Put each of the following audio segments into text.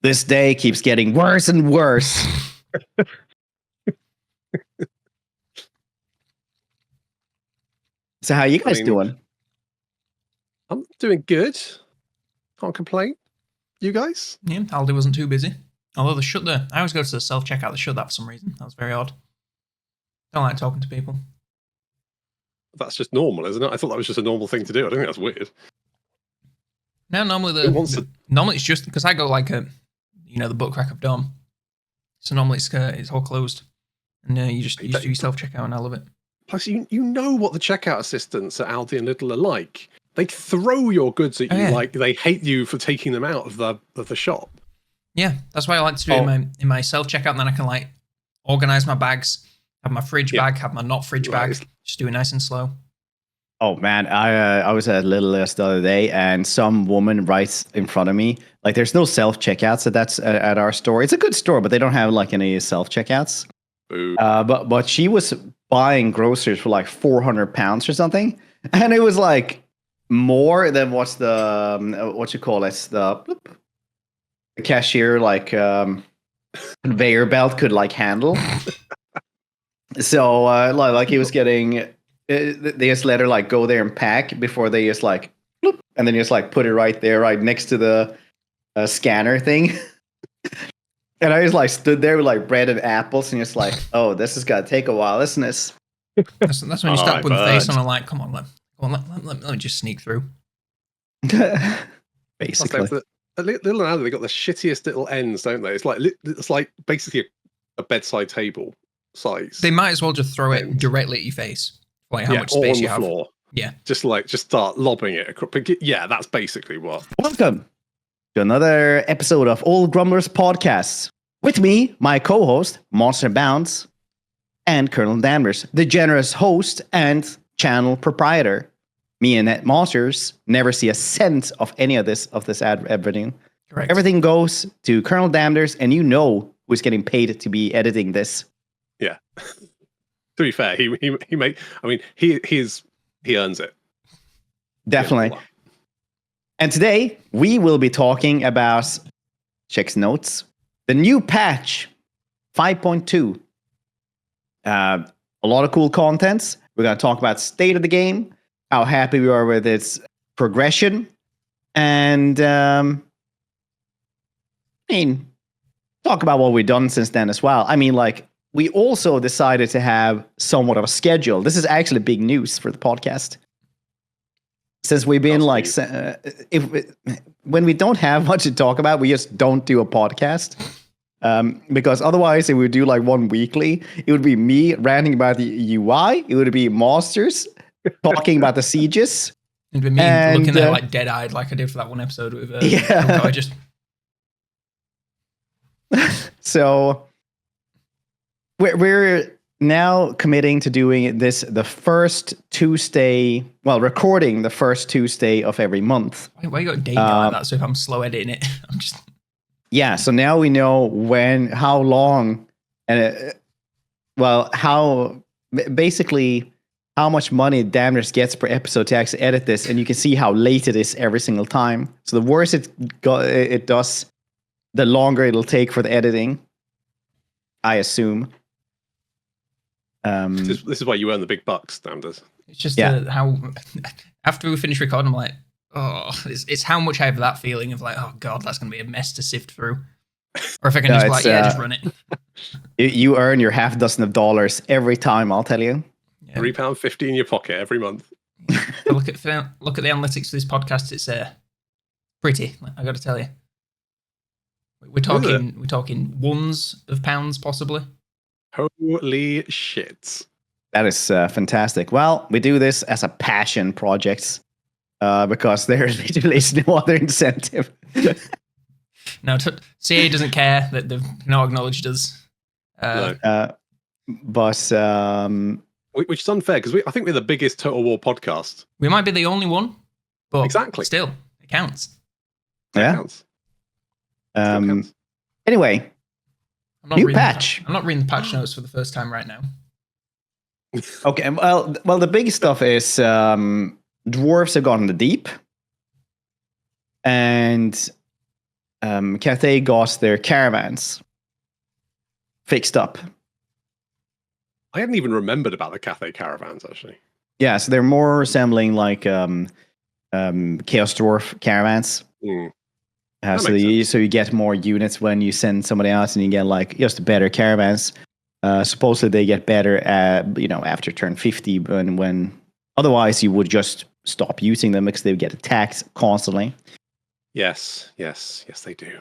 This day keeps getting worse and worse. So how you guys doing? I'm doing good. Can't complain. You guys? Yeah, Aldi wasn't too busy. Although they shut I always go to the self-checkout, they shut that for some reason. That was very odd. Don't like talking to people. That's just normal, isn't it? I thought that was just a normal thing to do. I don't think that's weird. No, normally normally it's just because I go like the butt crack of dawn. So normally it's all closed, and you just do your self-checkout, and I love it. Plus, you know what the checkout assistants at Aldi and Lidl are like. They throw your goods at you like they hate you for taking them out of the shop. Yeah, that's why I like to do it in my self-checkout, and then I can like organize my bags, have my fridge bag, have my not fridge bag, just do it nice and slow. Oh man, I was at Little List the other day, and some woman writes in front of me, like there's no self-checkouts at our store. It's a good store, but they don't have like any self-checkouts. But she was buying groceries for like £400 or something, and it was like more than what you call it, the cashier conveyor belt could like handle. So like he was getting. They just let her like go there and pack before they just like, bloop, and then you just like put it right there, right next to the scanner thing. And I just like stood there with like bread and apples, and just like, oh, this is gonna take a while, isn't it? That's when you start putting the face on and like, come on, let me just sneak through. Basically, Little and Aldi, they got the shittiest little ends, don't they? It's like basically a bedside table size. They might as well just throw it directly at your face. Like how much space you have. Floor. Yeah. Just start lobbing it across. Yeah, that's basically what. Welcome to another episode of Old Grumblers Podcasts. With me, my co-host, Monster Bounce, and COLONELDAMNEDERS, the generous host and channel proprietor. Me and Net Monsters never see a cent of any of this ad revenue. Correct. Everything goes to COLONELDAMNEDERS, and you know who's getting paid to be editing this. Yeah. To be fair, he earns it. Definitely. And today we will be talking about, check notes, the new patch 5.2. A lot of cool contents. We're going to talk about state of the game, how happy we are with its progression, and talk about what we've done since then as well. We also decided to have somewhat of a schedule. This is actually big news for the podcast. Since we've been when we don't have much to talk about, we just don't do a podcast. Because otherwise, if we do like one weekly, it would be me ranting about the UI. It would be Monsters talking about the sieges. It would be me looking at like dead-eyed like I did for that one episode with just. So we're now committing to doing this recording the first Tuesday of every month. Why you got a date like that? So if I'm slow editing it, I'm just... Yeah, so now we know how long, and how much money Damners gets per episode to actually edit this, and you can see how late it is every single time. So the worse it does, the longer it'll take for the editing, I assume. This is why you earn the big bucks, Damners. It's just how after we finish recording, I'm like, oh, it's how much I have that feeling of like, oh god, that's gonna be a mess to sift through. Or if I can just run it. You earn your half dozen of dollars every time, I'll tell you. Yeah. £3.50 in your pocket every month. look at the analytics for this podcast. It's pretty. I got to tell you, we're talking ones of pounds possibly. Holy shit! That is fantastic. Well, we do this as a passion project because there literally is no other incentive. No, CA doesn't care that they've not acknowledged us. Which is unfair because I think we're the biggest Total War podcast. We might be the only one, but exactly, still, it counts. Yeah. Counts. Anyway. New patch. I'm not reading the patch notes for the first time right now. Okay, well, the big stuff is dwarves have gone in the deep, and Cathay got their caravans fixed up. I hadn't even remembered about the Cathay caravans, actually. Yeah, so they're more resembling like Chaos Dwarf caravans. So you get more units when you send somebody else, and you get like just better caravans. Supposedly they get better after turn 50, when otherwise you would just stop using them because they would get attacked constantly. Yes, they do.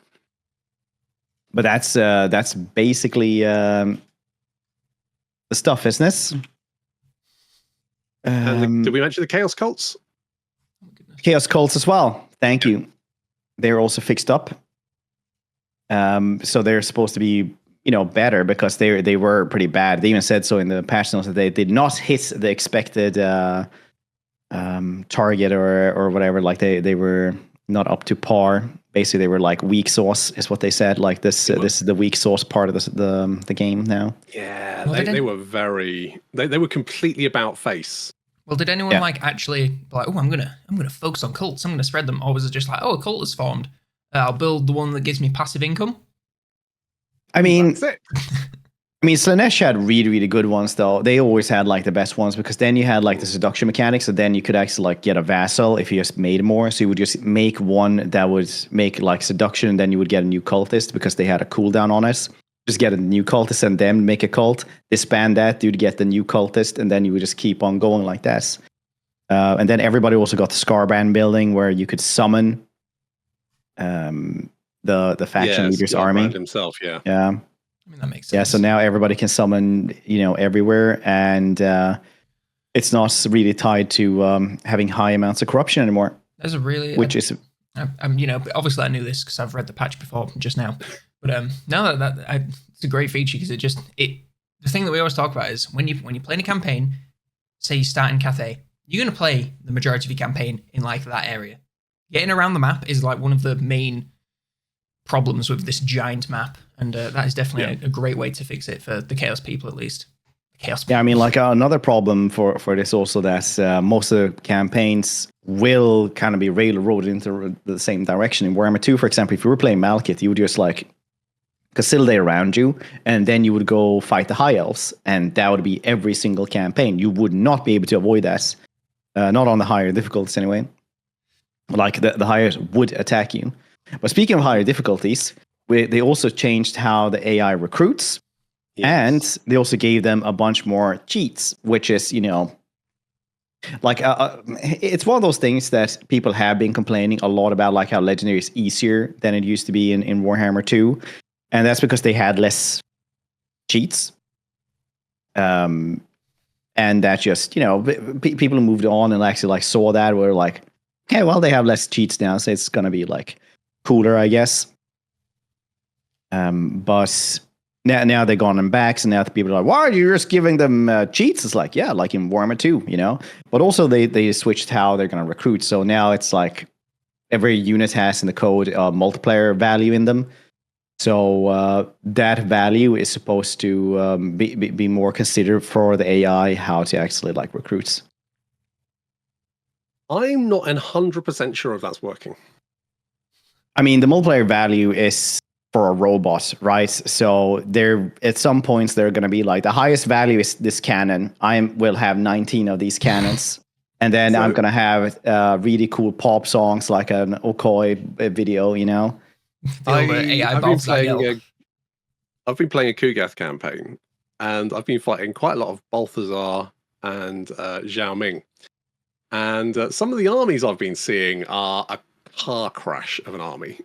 But that's basically the stuff, isn't it? And did we mention the Chaos Cults? Chaos Cults as well. Thank you. They're also fixed up. So they're supposed to be, better because they were pretty bad. They even said so in the patch notes that they did not hit the expected target or whatever. Like they were not up to par. Basically, they were like weak sauce, is what they said. Like this is the weak sauce part of the game now. Yeah, they were they were completely about face. Well, did anyone actually be like, oh, I'm gonna focus on cults, I'm gonna spread them, or was it just like, oh, a cult has formed, I'll build the one that gives me passive income? I mean, Slaanesh had really, really good ones though. They always had like the best ones because then you had like the seduction mechanics, so then you could actually like get a vassal if you just made more. So you would just make one that would make like seduction, and then you would get a new cultist because they had a cooldown on it. Just get a new cultist and then make a cult, disband that, you'd get the new cultist, and then you would just keep on going like that. And then everybody also got the Scarbrand building where you could summon the faction leader's army himself. Yeah. I mean, that makes sense. Yeah, so now everybody can summon, everywhere, and it's not really tied to having high amounts of corruption anymore. There's a really, obviously I knew this because I've read the patch before just now. But no, it's a great feature because the thing that we always talk about is when you're playing a campaign, say you start in Cathay, you're going to play the majority of your campaign in like that area. Getting around the map is like one of the main problems with this giant map, and that is definitely a great way to fix it for the Chaos people, at least. Yeah, I mean, like another problem for this also that most of the campaigns will kind of be railroaded into the same direction. In Warhammer 2, for example, if you were playing Malekith, you would just like consolidate around you, and then you would go fight the High Elves, and that would be every single campaign. You would not be able to avoid that, not on the higher difficulties anyway. Like the High Elves would attack you. But speaking of higher difficulties, they also changed how the AI recruits, and they also gave them a bunch more cheats, which is, like it's one of those things that people have been complaining a lot about, like how Legendary is easier than it used to be in Warhammer 2. And that's because they had less cheats. And that just, people who moved on and actually like saw that were like, okay, well, they have less cheats now, so it's going to be like cooler, I guess. But now they've gone and back, so now the people are like, why are you just giving them cheats? It's like, yeah, like in Warhammer 2, But also they switched how they're going to recruit. So now it's like every unit has in the code multiplier value in them. So that value is supposed to be more considered for the AI, how to actually like recruits. I'm not 100% sure if that's working. I mean, the multiplier value is for a robot, right? So there, at some points, they're going to be like the highest value is this cannon. Will have 19 of these cannons, and then I'm going to have really cool pop songs like an Okoi video, I've been playing a Kugath campaign, and I've been fighting quite a lot of Balthazar and Zhao Ming. And some of the armies I've been seeing are a car crash of an army.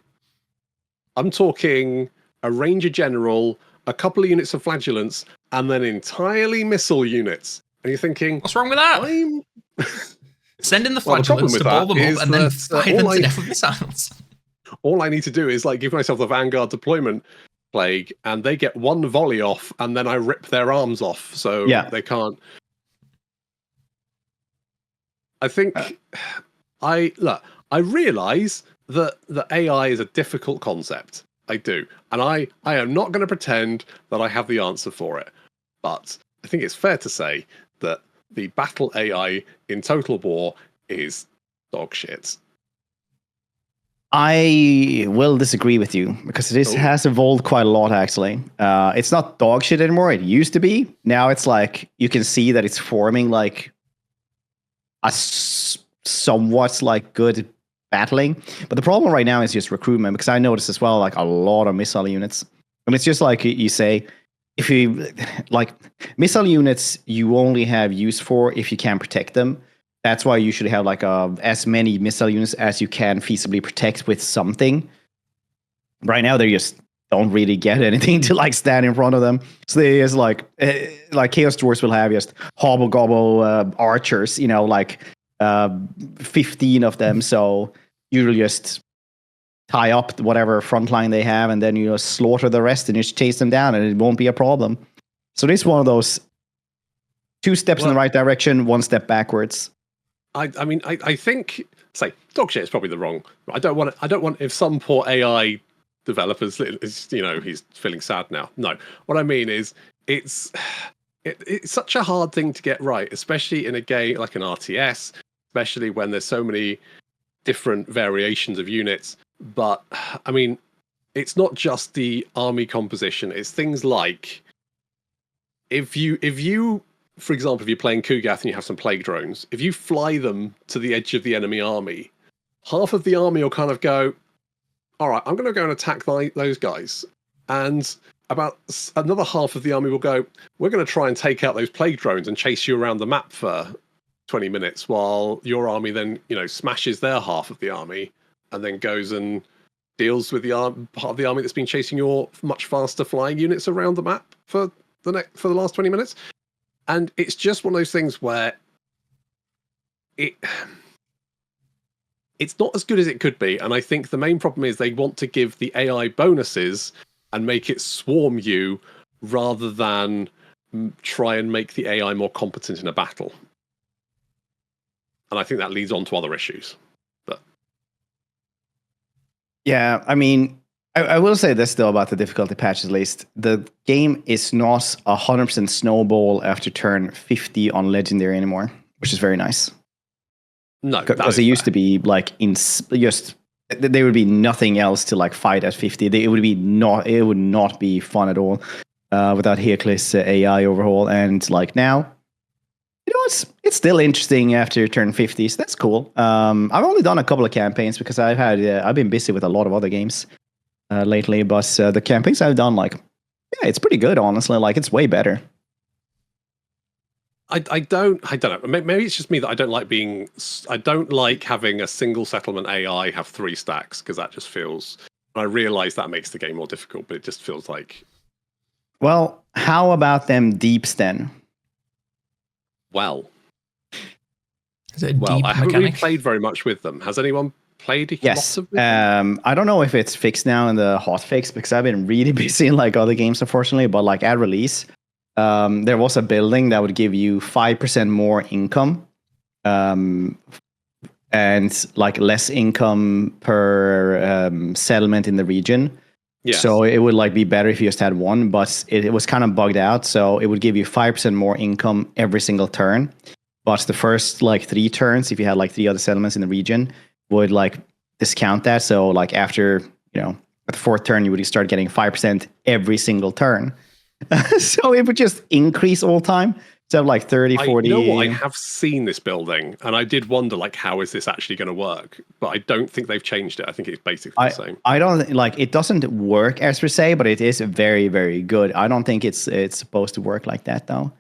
I'm talking a Ranger General, a couple of units of Flagellants, and then entirely missile units. And you're thinking, what's wrong with that? Send in the Flagellants to ball them up and then fire them to death with missiles. All I need to do is like give myself the Vanguard deployment plague, and they get one volley off, and then I rip their arms off, so they can't. I think I realize that the AI is a difficult concept. I do, and I am not going to pretend that I have the answer for it. But I think it's fair to say that the battle AI in Total War is dog shit. I will disagree with you because this has evolved quite a lot, actually. It's not dog shit anymore. It used to be. Now it's like you can see that it's forming like a somewhat like good battling. But the problem right now is just recruitment, because I noticed as well like a lot of missile units. And it's just like you say, if you like missile units, you only have use for if you can protect them. That's why you should have like as many missile units as you can feasibly protect with something. Right now, they just don't really get anything to like stand in front of them. So they just like Chaos Dwarfs will have just hobble gobble archers, you know, like 15 of them. So you'll just tie up whatever front line they have, and then you just slaughter the rest and just chase them down, and it won't be a problem. So this is one of those 2 steps in the right direction, 1 step backwards. I mean, I think say dog shit is probably the wrong. I don't want if some poor AI developers is, you know, he's feeling sad now. No, what I mean is it's such a hard thing to get right, especially in a game like an RTS, especially when there's so many different variations of units. But I mean, it's not just the army composition. It's things like if you for example, if you're playing Kugath and you have some plague drones, if you fly them to the edge of the enemy army, half of the army will kind of go, all right, I'm going to go and attack those guys. And about another half of the army will go, we're going to try and take out those plague drones and chase you around the map for 20 minutes while your army then, you know, smashes their half of the army and then goes and deals with the part of the army that's been chasing your much faster flying units around the map for the last 20 minutes. And it's just one of those things where it's not as good as it could be. And I think the main problem is they want to give the AI bonuses and make it swarm you rather than try and make the AI more competent in a battle. And I think that leads on to other issues. But yeah, I mean, I will say this though about the difficulty patch, at least. The game is not 100% snowball after turn 50 on Legendary anymore, which is very nice. No, because it used to be like just there would be nothing else to like fight at 50. It would not be fun at all without Hercules AI overhaul. And like now, you know, it's still interesting after turn 50, so that's cool. I've only done a couple of campaigns because I've been busy with a lot of other games lately, but the campaigns I've done, like, yeah, it's pretty good, honestly. Like, it's way better. I don't know. Maybe it's just me that I don't like having a single settlement AI have 3 stacks, because that just feels, I realize that makes the game more difficult, but it just feels like. Well, how about them deeps then? Well, is it deep I haven't mechanic? really played very much with them. Has anyone played? Yes. Lots of them? I don't know if it's fixed now in the hotfix, because I've been really busy in like other games, unfortunately. But like at release, there was a building that would give you 5% more income, and like less income per settlement in the region. Yes. So it would like be better if you just had one, but it was kind of bugged out. So it would give you 5% more income every single turn. But the first like 3 turns, if you had like 3 other settlements in the region, would like discount that. So like after, you know, at the 4th turn, you would start getting 5% every single turn. So it would just increase all time. So like 30, 40. You know what? I have seen this building, and I did wonder, like, how is this actually going to work? But I don't think they've changed it. I think it's basically the same. I don't like it. Doesn't work as per se, but it is very, very good. I don't think it's supposed to work like that though.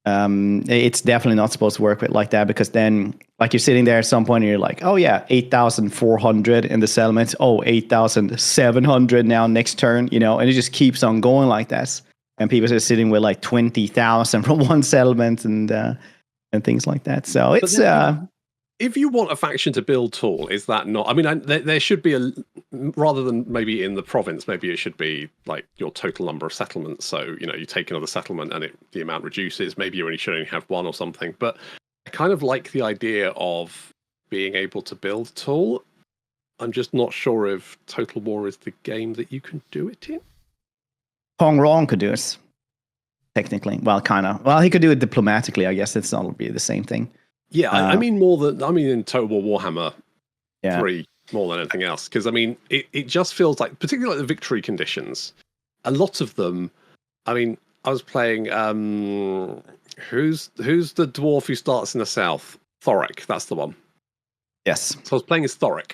It's definitely not supposed to work like that, because then like you're sitting there at some point and you're like, oh yeah, 8,400 in the settlements. Oh, 8,700 now next turn, you know, and it just keeps on going like that. And people are sitting with like 20,000 from one settlement and things like that. So it's if you want a faction to build tall, is that not? I mean, there should be rather than maybe in the province, maybe it should be like your total number of settlements. So, you know, you take another settlement and the amount reduces. Maybe you should only have 1 or something. But I kind of like the idea of being able to build tall. I'm just not sure if Total War is the game that you can do it in. Hong Rong could do it, technically. Well, kind of. Well, he could do it diplomatically, I guess. It's not really the same thing. Yeah, I mean in Total War Warhammer 3, more than anything else. Because I mean, it just feels like, particularly like the victory conditions, a lot of them. I mean, I was playing. Who's the dwarf who starts in the south? Thoric, that's the one. Yes. So I was playing as Thoric,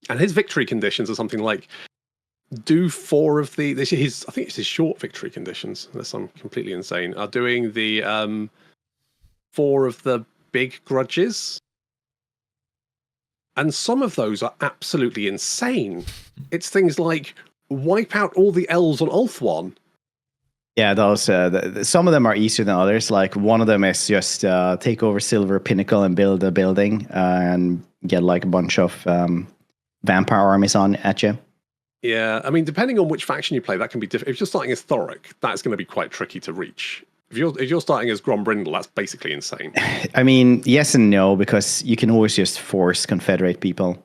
and his victory conditions are something like do 4 of the. I think it's his short victory conditions, unless I'm completely insane. Are doing the 4 of the big grudges. And some of those are absolutely insane. It's things like wipe out all the elves on Ulthuan. Yeah, those some of them are easier than others. Like one of them is just take over Silver Pinnacle and build a building and get like a bunch of vampire armies on at you. Yeah, I mean, depending on which faction you play, that can be different. If you're starting as Thoric, that's going to be quite tricky to reach. If you're starting as Grumbrindle, that's basically insane. I mean, yes and no, because you can always just force Confederate people.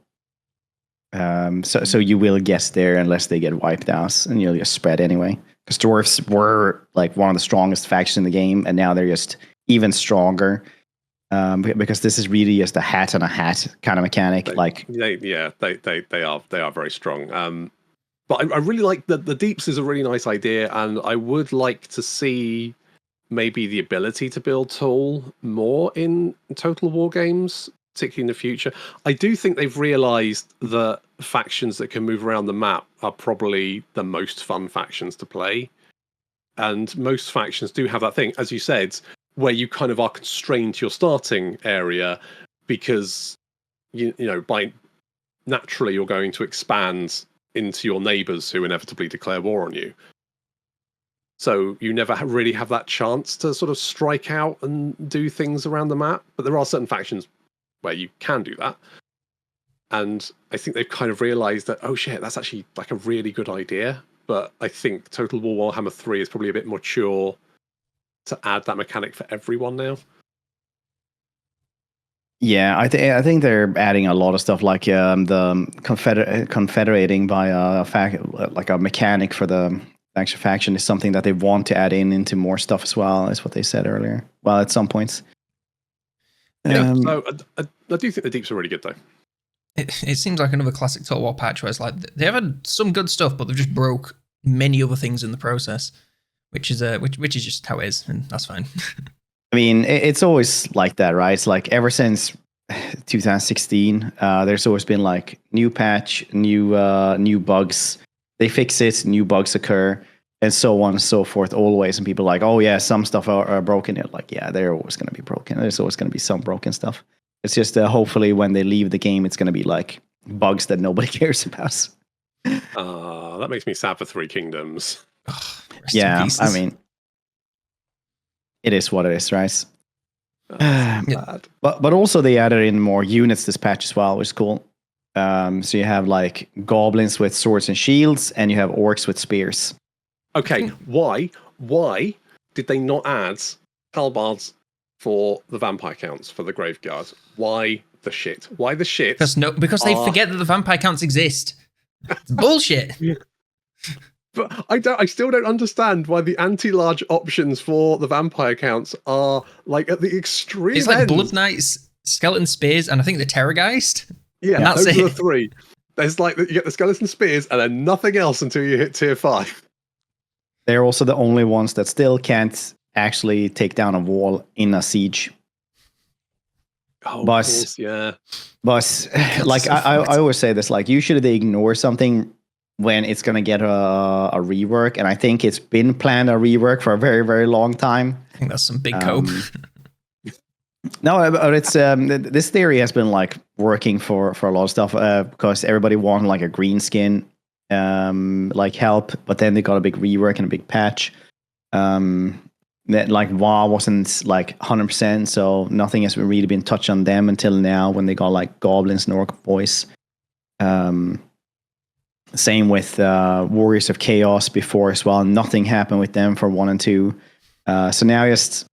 So you will get there unless they get wiped out, and you'll just spread anyway. Because dwarves were like one of the strongest factions in the game, and now they're just even stronger. Because this is really just a hat on a hat kind of mechanic. They are very strong. But I really like the deeps is a really nice idea, and I would like to see maybe the ability to build tall more in Total War games, particularly in the future. I do think they've realized that factions that can move around the map are probably the most fun factions to play. And most factions do have that thing, as you said, where you kind of are constrained to your starting area because, you know, by naturally you're going to expand into your neighbors who inevitably declare war on you. So you never really have that chance to sort of strike out and do things around the map. But there are certain factions where you can do that. And I think they've kind of realized that, oh shit, that's actually like a really good idea. But I think Total War Warhammer 3 is probably a bit mature to add that mechanic for everyone now. Yeah, I think they're adding a lot of stuff like the confederating by like a mechanic for the actual faction is something that they want to add into more stuff as well, is what they said earlier. Well, at some points. Yeah, so I do think the deeps are really good though. It seems like another classic Total War patch where it's like they have had some good stuff, but they've just broke many other things in the process, which is just how it is, and that's fine. I mean, it's always like that, right? It's like ever since 2016, there's always been like new patch, new bugs. They fix it, new bugs occur, and so on and so forth, always. And people are like, oh yeah, some stuff are broken. You're like, yeah, they're always going to be broken. There's always going to be some broken stuff. It's just hopefully when they leave the game, it's going to be like bugs that nobody cares about. That makes me sad for Three Kingdoms. Yeah, I mean, it is what it is, right? But also they added in more units this patch as well, which is cool. So you have like goblins with swords and shields, and you have orcs with spears. Okay, why did they not add halbards for the vampire counts for the Graveguard? Why the shit? Why the shit? Because they forget that the vampire counts exist. It's bullshit. But I still don't understand why the anti-large options for the vampire counts are like at the extreme. It's like ends. Blood Knights, Skeleton Spears, and I think the Terrorgeist. Yeah, and that's those it. are the 3. There's like you get the Skeleton Spears and then nothing else until you hit tier 5. They're also the only ones that still can't actually take down a wall in a siege. Oh, of course, yeah. But like I always say this, like usually they ignore something when it's going to get a rework, and I think it's been planned a rework for a very, very long time. I think that's some big cope. No, but it's this theory has been like working for a lot of stuff because everybody wanted like a green skin like help, but then they got a big rework and a big patch. That like WoW wasn't like 100%, so nothing has really been touched on them until now when they got like goblins and orc boys. Same with Warriors of Chaos before as well. Nothing happened with them for 1 and 2. So now just,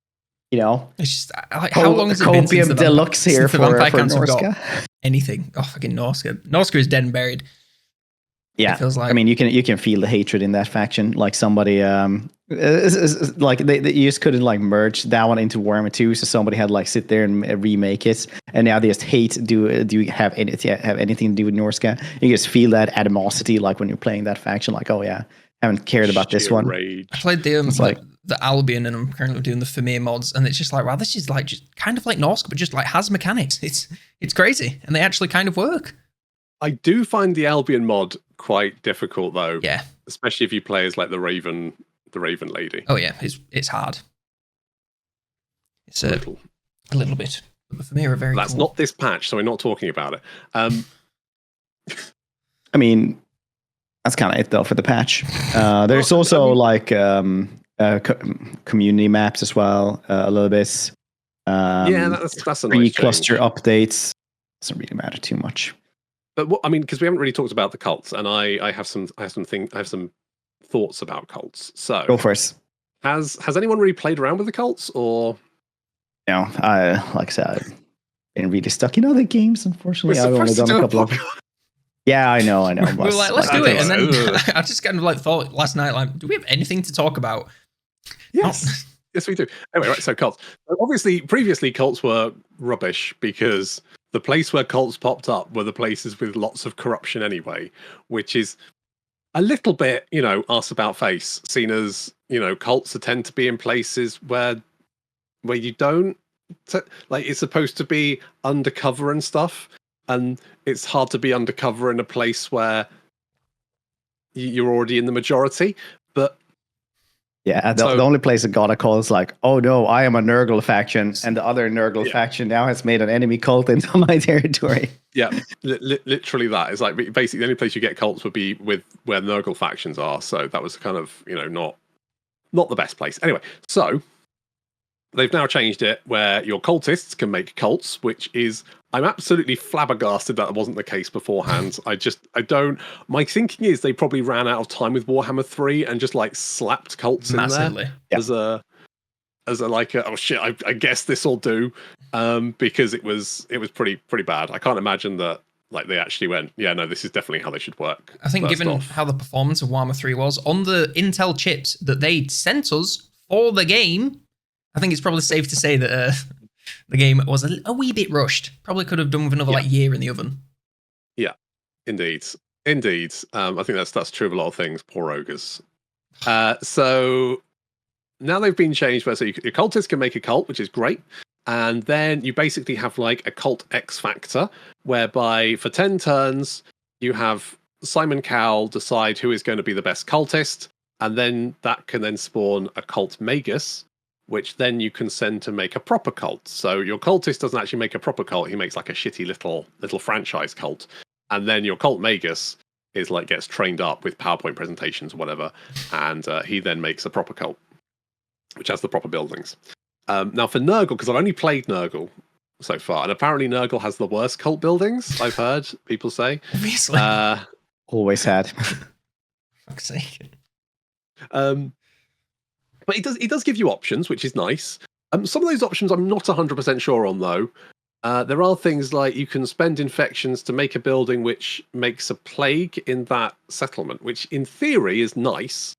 you know, it's just like, how long has it been since Copium Deluxe here for Norska? Anything. Oh, fucking Norska. Norska is dead and buried. Yeah, it feels like. I mean, you can feel the hatred in that faction. Like somebody Like you just couldn't like merge that one into Warhammer 2, so somebody had like sit there and remake it, and now they just hate do have anything to do with Norska. You just feel that animosity like when you're playing that faction, like, oh yeah, haven't cared about this one. Rage. I played the Albion, and I'm currently doing the Famir mods, and it's just like, wow, this is like just kind of like Norska, but just like has mechanics. It's crazy, and they actually kind of work. I do find the Albion mod quite difficult though. Yeah, especially if you play as like the Raven lady. Oh yeah, it's hard. It's a little bit. But the Famir are very That's cool. not this patch, so we're not talking about it. I mean, that's kind of it though for the patch. There's also like community maps as well, a little bit. Yeah, that's a nice cluster change. Updates. Doesn't really matter too much. But what, I mean, because we haven't really talked about the cults, and I have some thoughts about cults. So Go first. Has anyone really played around with the cults, or? No, like I said, I've been really stuck in other games. Unfortunately, I've only done a couple of. Yeah, I know. We were like, let's do it, and then I just kind of like thought last night, like, do we have anything to talk about? Yes, yes, we do. Anyway, right. So cults. Obviously, previously cults were rubbish because the place where cults popped up were the places with lots of corruption anyway, which is a little bit, arse about face, seen as, cults tend to be in places where you don't, like, it's supposed to be undercover and stuff, and it's hard to be undercover in a place where you're already in the majority, but... Yeah, the only place that got a call is like, oh no, I am a Nurgle faction, and the other Nurgle faction now has made an enemy cult into my territory. Yeah, literally that. It's like basically the only place you get cults would be with where Nurgle factions are. So that was kind of, not the best place. Anyway, so they've now changed it where your cultists can make cults, which is, I'm absolutely flabbergasted that wasn't the case beforehand. My thinking is they probably ran out of time with Warhammer 3 and just like slapped cults Massively. in there as a oh shit, I guess this will do, because it was pretty bad. I can't imagine that like they actually went, yeah, no, this is definitely how they should work. I think given how the performance of Warhammer 3 was on the Intel chips that they sent us for the game, I think it's probably safe to say that the game was a wee bit rushed. Probably could have done with another year in the oven. Yeah, indeed. I think that's true of a lot of things. Poor ogres. So now they've been changed where your cultists can make a cult, which is great. And then you basically have like a cult X factor, whereby for 10 turns, you have Simon Cowell decide who is going to be the best cultist. And then that can then spawn a cult magus, which then you can send to make a proper cult. So your cultist doesn't actually make a proper cult. He makes like a shitty little franchise cult. And then your cult magus is like gets trained up with PowerPoint presentations or whatever. And he then makes a proper cult, which has the proper buildings. Now for Nurgle, because I've only played Nurgle so far, and apparently Nurgle has the worst cult buildings, I've heard people say. Obviously. Always had. Fuck's sake. But he does give you options, which is nice. Some of those options I'm not 100% sure on, though. There are things like you can spend infections to make a building which makes a plague in that settlement, which in theory is nice,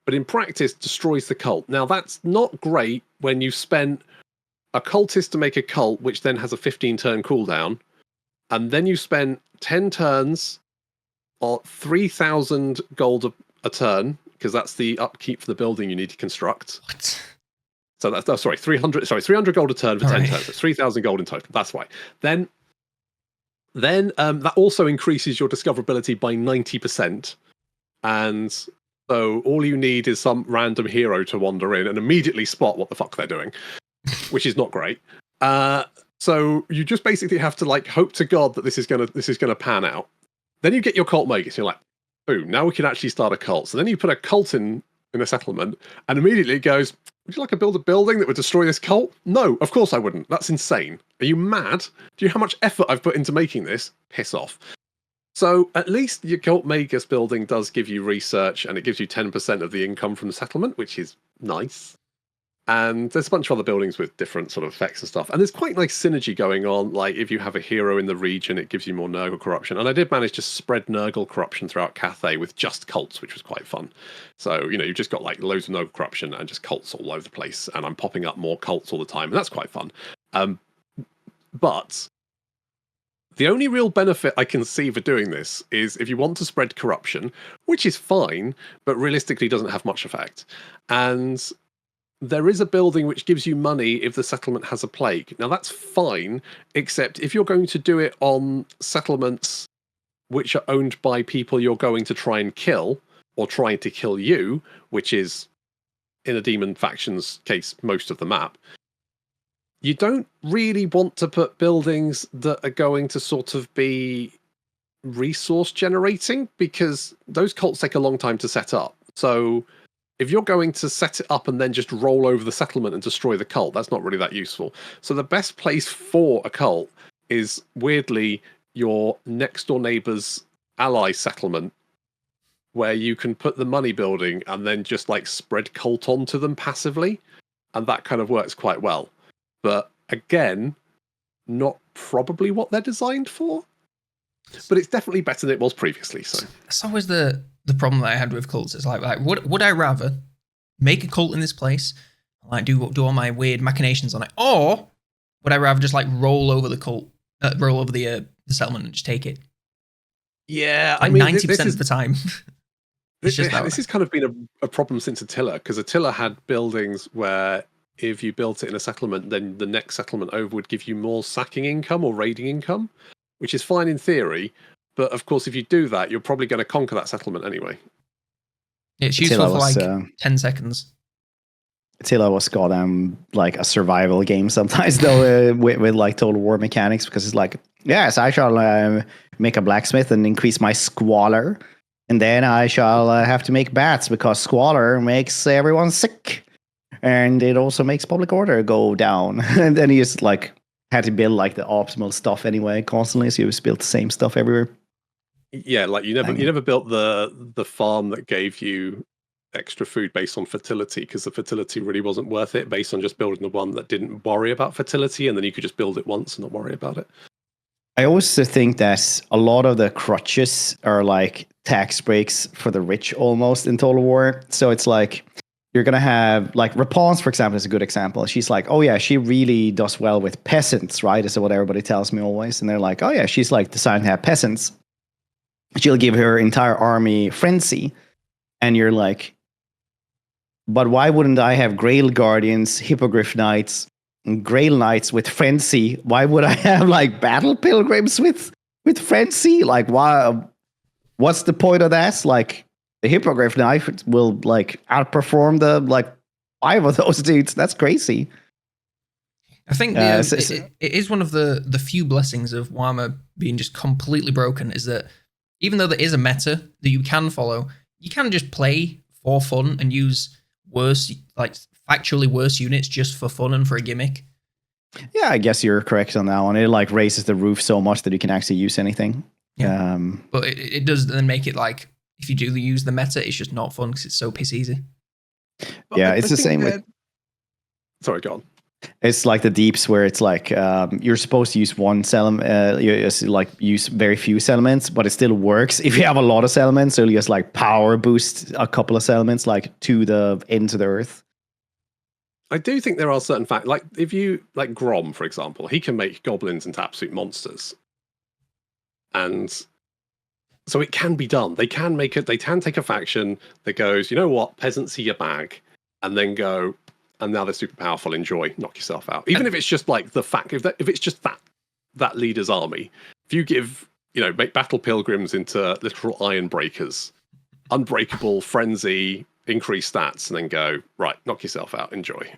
but in practice destroys the cult. Now, that's not great when you spent a cultist to make a cult, which then has a 15-turn cooldown, and then you spend 10 turns or 3,000 gold a turn, because that's the upkeep for the building you need to construct. What? So that's 300 gold a turn for 10 turns. It's 3,000 gold in total. That's why. Then that also increases your discoverability by 90%. And so all you need is some random hero to wander in and immediately spot what the fuck they're doing, which is not great. So you just basically have to like hope to God that this is gonna pan out. Then you get your cult magus. You're like, boom, now we can actually start a cult. So then you put a cult in a settlement, and immediately it goes, would you like to build a building that would destroy this cult? No, of course I wouldn't. That's insane. Are you mad? Do you know how much effort I've put into making this? Piss off. So at least your cult magus building does give you research, and it gives you 10% of the income from the settlement, which is nice. And there's a bunch of other buildings with different sort of effects and stuff. And there's quite nice synergy going on. Like if you have a hero in the region, it gives you more Nurgle corruption. And I did manage to spread Nurgle corruption throughout Cathay with just cults, which was quite fun. So, you've just got like loads of Nurgle corruption and just cults all over the place. And I'm popping up more cults all the time. And that's quite fun. But the only real benefit I can see for doing this is if you want to spread corruption, which is fine, but realistically doesn't have much effect. And there is a building which gives you money if the settlement has a plague. Now, that's fine, except if you're going to do it on settlements which are owned by people you're going to try and kill, or trying to kill you, which is, in a demon faction's case, most of the map, you don't really want to put buildings that are going to sort of be resource generating, because those cults take a long time to set up. So if you're going to set it up and then just roll over the settlement and destroy the cult, that's not really that useful. So the best place for a cult is, weirdly, your next door neighbor's ally settlement, where you can put the money building and then just like spread cult onto them passively. And that kind of works quite well. But again, not probably what they're designed for. But it's definitely better than it was previously. So that's always the problem that I had with cults. It's like would I rather make a cult in this place, like do all my weird machinations on it, or would I rather just like roll over the cult, roll over the settlement and just take it? Yeah, like 90% of the time. This has kind of been a problem since Attila, because Attila had buildings where if you built it in a settlement, then the next settlement over would give you more sacking income or raiding income, which is fine in theory. But of course, if you do that, you're probably going to conquer that settlement anyway. It's useful for like 10 seconds. Attila was goddamn like a survival game sometimes, though, with like Total War mechanics, because it's like, yes, I shall make a blacksmith and increase my squalor. And then I shall have to make bats, because squalor makes everyone sick. And it also makes public order go down. And then he just like had to build like the optimal stuff anyway constantly. So he just built the same stuff everywhere. Yeah, like you never built the farm that gave you extra food based on fertility, because the fertility really wasn't worth it, based on just building the one that didn't worry about fertility, and then you could just build it once and not worry about it. I also think that a lot of the crutches are like tax breaks for the rich almost in Total War. So it's like you're going to have like Rapunzel, for example, is a good example. She's like, oh yeah, she really does well with peasants, right? Is what everybody tells me always. And they're like, oh yeah, she's like designed to have peasants. She'll give her entire army frenzy. And you're like, but why wouldn't I have Grail Guardians, Hippogriff Knights, and Grail Knights with frenzy? Why would I have like Battle Pilgrims with frenzy? Like, why? What's the point of that? Like, the Hippogriff Knight will like outperform the like 5 of those dudes. That's crazy. I think it is one of the few blessings of Warhammer being just completely broken, is that even though there is a meta that you can follow, you can just play for fun and use worse, like factually worse units just for fun and for a gimmick. Yeah, I guess you're correct on that one. It like raises the roof so much that you can actually use anything. Yeah. But it does then make it like, if you do use the meta, it's just not fun because it's so piss easy. Yeah, it's the same with... Sorry, go on. It's like the deeps, where it's like you're supposed to use one settlement, you just like use very few settlements, but it still works if you have a lot of settlements. So you just like power boost a couple of settlements like to the into the earth. I do think there are certain facts, like if you like Grom, for example, he can make goblins into absolute monsters, and so it can be done. They can make it. They can take a faction that goes, you know what, peasants are your bag, and then go, and now they're super powerful. Enjoy, knock yourself out. Even if it's just like the fact, if it's just that leader's army. If you give, make battle pilgrims into literal iron breakers, unbreakable frenzy, increase stats, and then go right, knock yourself out. Enjoy.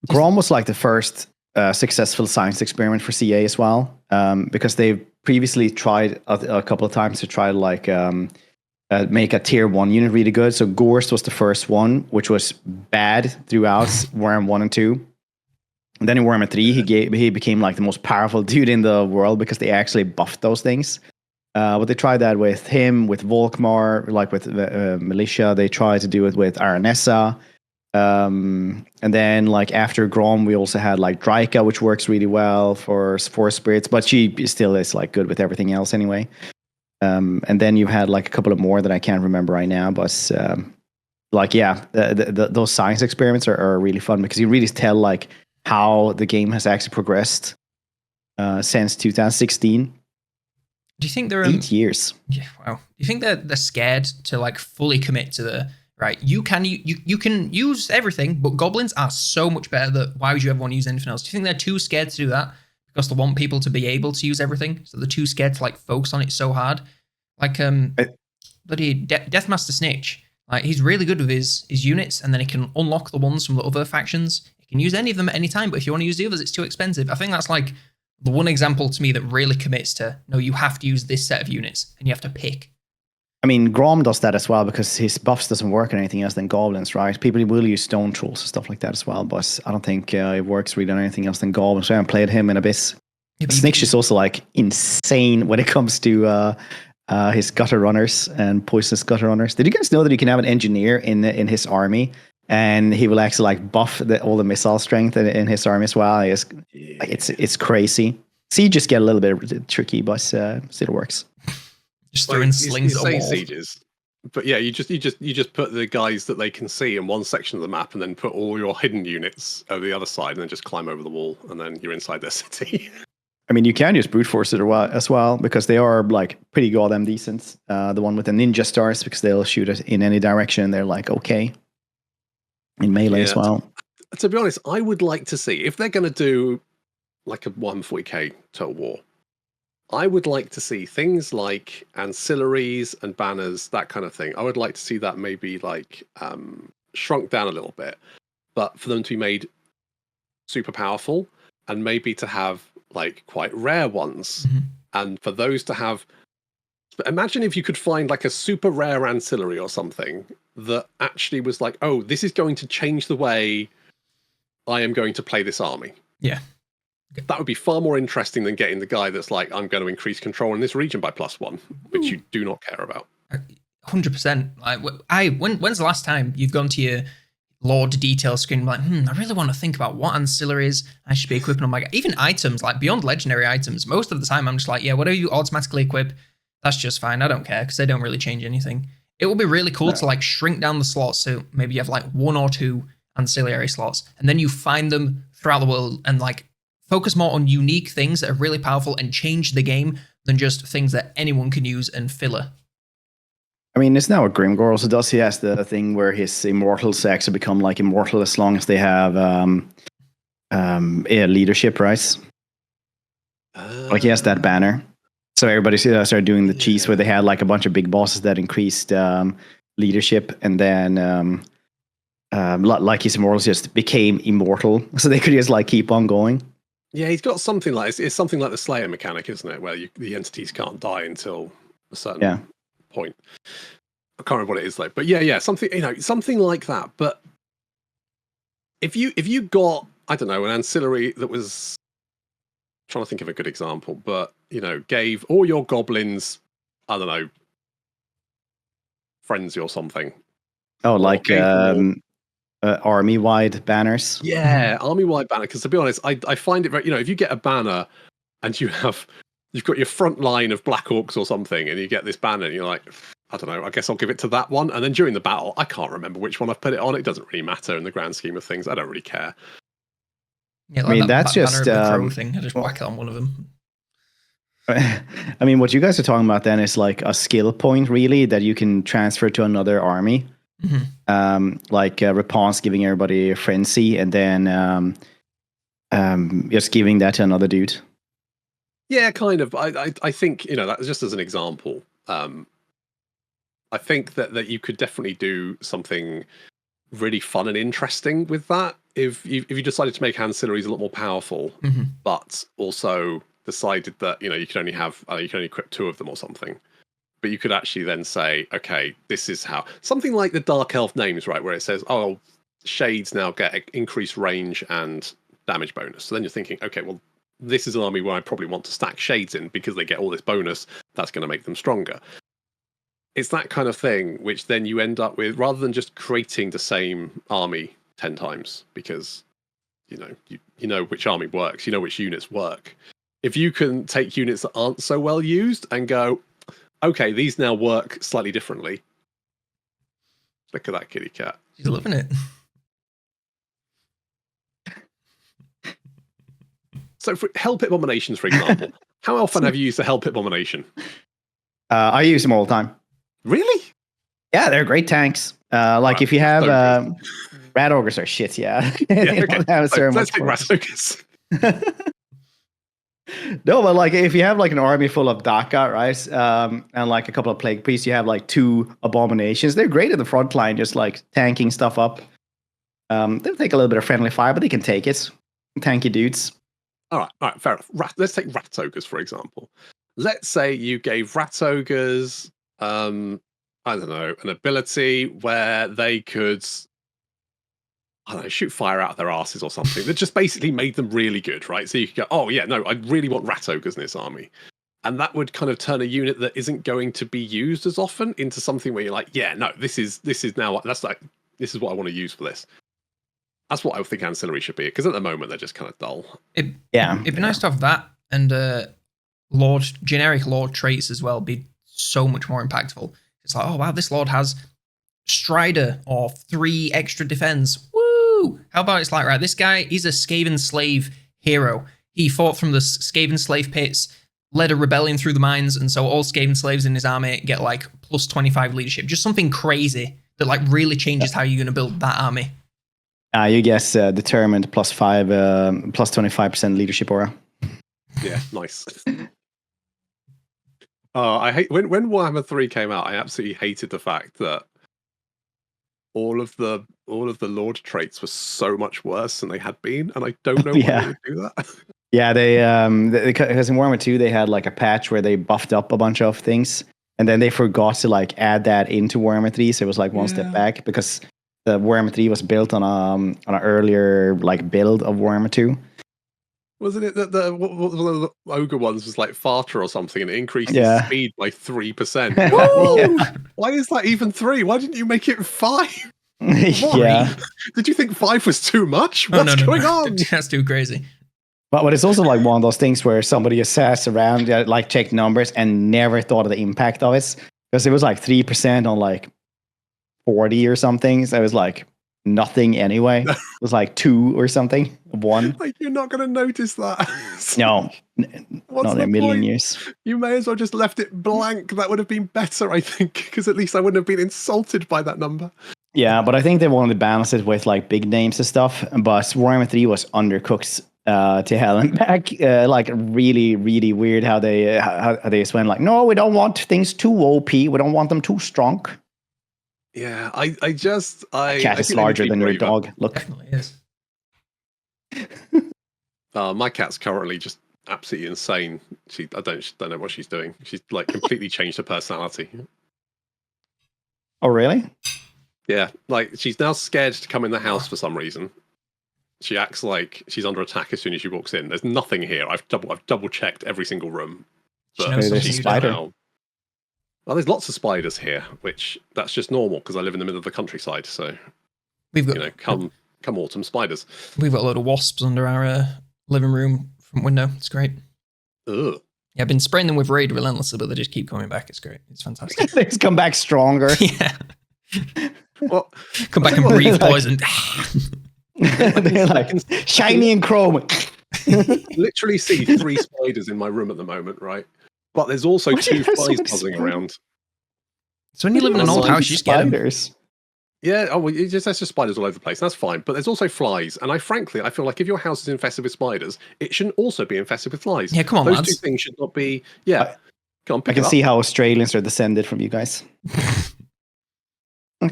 Grom was like the first successful science experiment for CA as well, because they've previously tried a couple of times to try to like make a tier 1 unit really good. So Gorst was the first one, which was bad throughout Warhammer 1 and 2. And then in Warhammer 3, he became like the most powerful dude in the world because they actually buffed those things. But they tried that with him, with Volkmar, like with Militia. They tried to do it with Aranessa. And then like after Grom, we also had like Draika, which works really well for Force Spirits, but she still is like good with everything else anyway. And then you had like a couple of more that I can't remember right now, but like yeah, those science experiments are really fun because you really tell like how the game has actually progressed since 2016. Do you think they're 8 years? Yeah, wow. Do you think they're scared to like fully commit to the right? You can use everything, but goblins are so much better that why would you ever want to use anything else? Do you think they're too scared to do that because they want people to be able to use everything, so they're too scared to like focus on it so hard? Like bloody Deathmaster Snitch, like he's really good with his units, and then he can unlock the ones from the other factions. He can use any of them at any time, but if you want to use the others, it's too expensive. I think that's like the one example to me that really commits to, no, you have to use this set of units and you have to pick. I mean, Grom does that as well because his buffs doesn't work on anything else than goblins, right? People will use stone trolls and stuff like that as well, but I don't think it works really on anything else than goblins. So I haven't played him in Abyss. Yeah, Snitch is also like insane when it comes to his gutter runners and poisonous gutter runners. Did you guys know that you can have an engineer in his army? And he will actually like buff all the missile strength in his army as well. It's crazy. Sieges get a little bit tricky, but still works. Just throwing slings at walls. Sieges, but yeah, you just put the guys that they can see in one section of the map, and then put all your hidden units over the other side, and then just climb over the wall, and then you're inside their city. I mean, you can use brute force it as well because they are like pretty goddamn decent. The one with the ninja stars, because they'll shoot it in any direction. They're like okay. In melee as well. To be honest, I would like to see, if they're going to do like a 140k Total War, I would like to see things like ancillaries and banners, that kind of thing. I would like to see that maybe like shrunk down a little bit, but for them to be made super powerful, and maybe to have like quite rare ones. Mm-hmm. And for those to have, imagine if you could find like a super rare ancillary or something that actually was like, oh, this is going to change the way I am going to play this army. Yeah. That would be far more interesting than getting the guy that's like, I'm going to increase control in this region by +1, which you do not care about. 100%. When's the last time you've gone to your Lord detail screen like, I really want to think about what ancillaries I should be equipping on my guy. Even items, like beyond legendary items, most of the time I'm just like, yeah, whatever you automatically equip, that's just fine. I don't care because they don't really change anything. It would be really cool to like shrink down the slots, so maybe you have like 1 or 2 ancillary slots, and then you find them throughout the world and like focus more on unique things that are really powerful and change the game than just things that anyone can use and filler. I mean, it's now what Grimgor also does. He has the thing where his immortals actually become like immortal as long as they have leadership, right? Like he has that banner. So everybody started doing the cheese where they had like a bunch of big bosses that increased leadership, and then like his immortals just became immortal, so they could just like keep on going. Yeah, he's got something like it's something like the Slayer mechanic, isn't it? Where the entities can't die until a certain point. I can't remember what it is like, but yeah, something like that. But if you got, I don't know, an ancillary that was, I'm trying to think of a good example, but gave all your goblins, I don't know, frenzy or something. Oh, like army-wide banners. Yeah, army-wide banner. Because to be honest, I find it very, if you get a banner and you've got your front line of Black Orcs or something, and you get this banner, and you're like, I don't know, I guess I'll give it to that one. And then during the battle, I can't remember which one I've put it on. It doesn't really matter in the grand scheme of things. I don't really care. Yeah, like I mean, that's just the thing. I just whack it on one of them. I mean, what you guys are talking about then is like a skill point, really, that you can transfer to another army. Mm-hmm. Like Rapon's giving everybody a frenzy, and then just giving that to another dude. Yeah, kind of. I think that just as an example. I think that you could definitely do something really fun and interesting with that if you decided to make ancillaries a lot more powerful, mm-hmm. but also decided that you can only have you can only equip 2 of them or something. But you could actually then say, okay, this is how something like the Dark Elf names, right, where it says, oh, shades now get increased range and damage bonus. So then you're thinking, okay, well, this is an army where I probably want to stack shades in because they get all this bonus that's going to make them stronger. It's that kind of thing, which then you end up with, rather than just creating the same army 10 times because you know which army works, you know which units work. If you can take units that aren't so well used and go, okay, these now work slightly differently. Look at that kitty cat. She's loving it. So for Hell Pit Abominations, for example, how often have you used the Hell Pit Abomination? I use them all the time. Really? Yeah, they're great tanks. Like if you have rat ogres are shit, yeah. Yeah, okay. Let's take rat ogres. No, but like if you have like an army full of Daka, right, and like a couple of plague priests, you have like 2 abominations. They're great at the front line, just like tanking stuff up. They'll take a little bit of friendly fire, but they can take it. Tanky dudes. All right, fair enough. Let's take rat ogres for example. Let's say you gave rat ogres, I don't know, an ability where they could, I don't know, shoot fire out of their asses or something. That just basically made them really good, right? So you could go, oh yeah, no, I really want rat ogres in this army. And that would kind of turn a unit that isn't going to be used as often into something where you're like, yeah, no, this is now, this is what I want to use for this. That's what I think ancillary should be, because at the moment they're just kind of dull. It'd be nice to have that and generic Lord traits as well. Be so much more impactful. It's like, oh wow, this Lord has Strider or 3 extra defense. Woo! How about it's like, right, this guy, he's a Skaven slave hero. He fought from the Skaven slave pits, led a rebellion through the mines, and so all Skaven slaves in his army get like plus 25 leadership. Just something crazy that like really changes how you're going to build that army. You guess determined plus 25% leadership aura. Yeah, nice. I hate when Warhammer 3 came out. I absolutely hated the fact that all of the Lord traits were so much worse than they had been, and I don't know why they would do that. Yeah, because in Warhammer 2 they had like a patch where they buffed up a bunch of things, and then they forgot to like add that into Warhammer 3, so it was like one step back because the Warhammer 3 was built on an earlier like build of Warhammer 2. Wasn't it that the ogre ones was like farter or something, and it increased its speed by 3%? Why is that even 3? Why didn't you make it 5? Yeah. Did you think 5 was too much? What's going on? That's too crazy. But it's also like one of those things where somebody assessed around, like checked numbers and never thought of the impact of it, because it was like 3% on like 40 or something. So it was like nothing anyway. It was like 2 or something. 1. Like you're not going to notice that. No, not in a million years. You may as well just left it blank. That would have been better, I think, because at least I wouldn't have been insulted by that number. Yeah, but I think they wanted to balance it with like big names and stuff. But Warhammer 3 was undercooked to hell and back. Like really, really weird how they just went like, no, we don't want things too OP. We don't want them too strong. Yeah, I cat is larger than your dog. Look, definitely is. My cat's currently just absolutely insane. I don't know what she's doing. She's like completely changed her personality. Oh, really? Yeah, like she's now scared to come in the house for some reason. She acts like she's under attack as soon as she walks in. There's nothing here. I've double checked every single room. But there's a spider. Well, there's lots of spiders here, which that's just normal because I live in the middle of the countryside. So we've got come autumn, spiders. We've got a load of wasps under our living room front window. It's great. Ugh. Yeah, I've been spraying them with Raid relentlessly, but they just keep coming back. It's great. It's fantastic. They just come back stronger. Yeah. Well, come back and breathe poison. They're like shiny and chrome. Literally see 3 spiders in my room at the moment, right? But there's also 2 flies buzzing around. So when you live in an old house, you just get spiders. Yeah, well, that's just spiders all over the place. That's fine. But there's also flies. And I feel like if your house is infested with spiders, it shouldn't also be infested with flies. Yeah, come on, Those lads. 2 things should not be... Yeah. I can see how Australians are descended from you guys.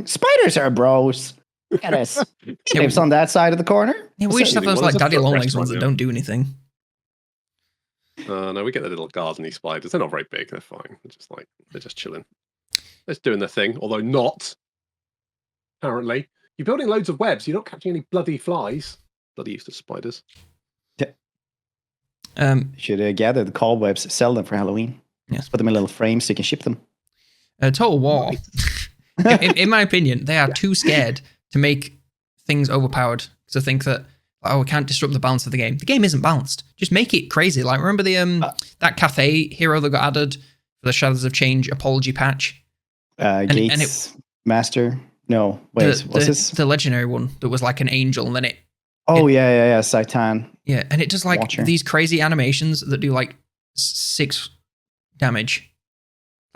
Spiders are bros. Look at us. Lives on that side of the corner. Yeah, we just have those like daddy long legs ones that don't do anything. No, we get the little gardeny spiders. They're not very big. They're fine. They're just chilling. They're just doing their thing, although not. Apparently, you're building loads of webs. You're not catching any bloody flies. Bloody useless spiders. Should gather the cobwebs, sell them for Halloween. Yes, put them in little frames so you can ship them. Total War. In my opinion, they are too scared to make things overpowered because I think that we can't disrupt the balance of the game. The game isn't balanced. Just make it crazy. Like remember the that Cathay hero that got added for the Shadows of Change apology patch. Gates Master. No, wait, what's this? The legendary one that was like an angel, and then it. Oh yeah, Saitan. Yeah, and it does like Watcher. these crazy animations that do like 6 damage.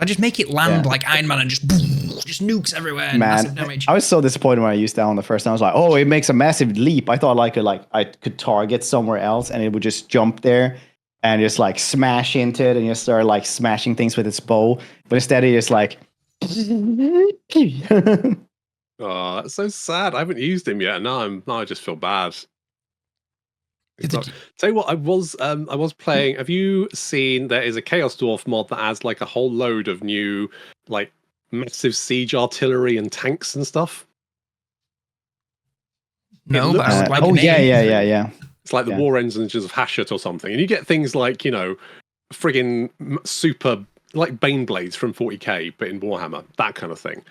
I just make it land like Iron Man and just nukes everywhere and massive damage. I was so disappointed when I used that one the first time. I was like, oh, it makes a massive leap. I thought I could target somewhere else and it would just jump there and just like smash into it and just start like smashing things with its bow. But instead it just like Oh, that's so sad. I haven't used him yet. Now I just feel bad. Tell you what, I was playing. Have you seen there is a Chaos Dwarf mod that adds like a whole load of new like massive siege artillery and tanks and stuff? No, but I like yeah. It's like the War Engines of Hashut or something, and you get things like friggin' super like Bane Blades from 40k, but in Warhammer, that kind of thing.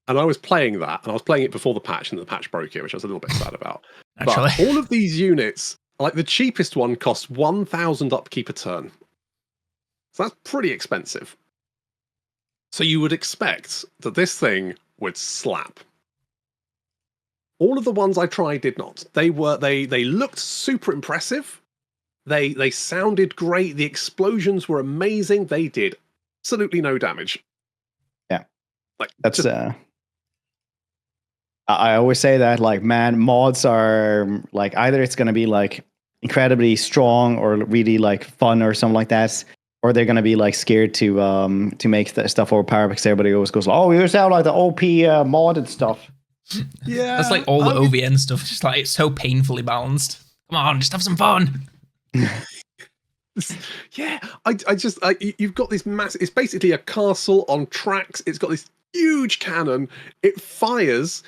And I was playing that, and I was playing it before the patch, and the patch broke it, which I was a little bit sad about. Actually. But all of these units, like the cheapest one costs 1,000 upkeep a turn. So that's pretty expensive. So you would expect that this thing would slap. All of the ones I tried did not. They looked super impressive. They sounded great. The explosions were amazing. They did absolutely no damage. Yeah. Like that's I always say that, like, man, mods are like either it's going to be like incredibly strong or really like fun or something like that, or they're going to be like scared to make stuff overpowered because everybody always goes, "Oh, you sound like the OP mod and stuff." Yeah, that's like all the OVN stuff. Just like it's so painfully balanced. Come on, just have some fun. Yeah, you've got this massive. It's basically a castle on tracks. It's got this huge cannon. It fires.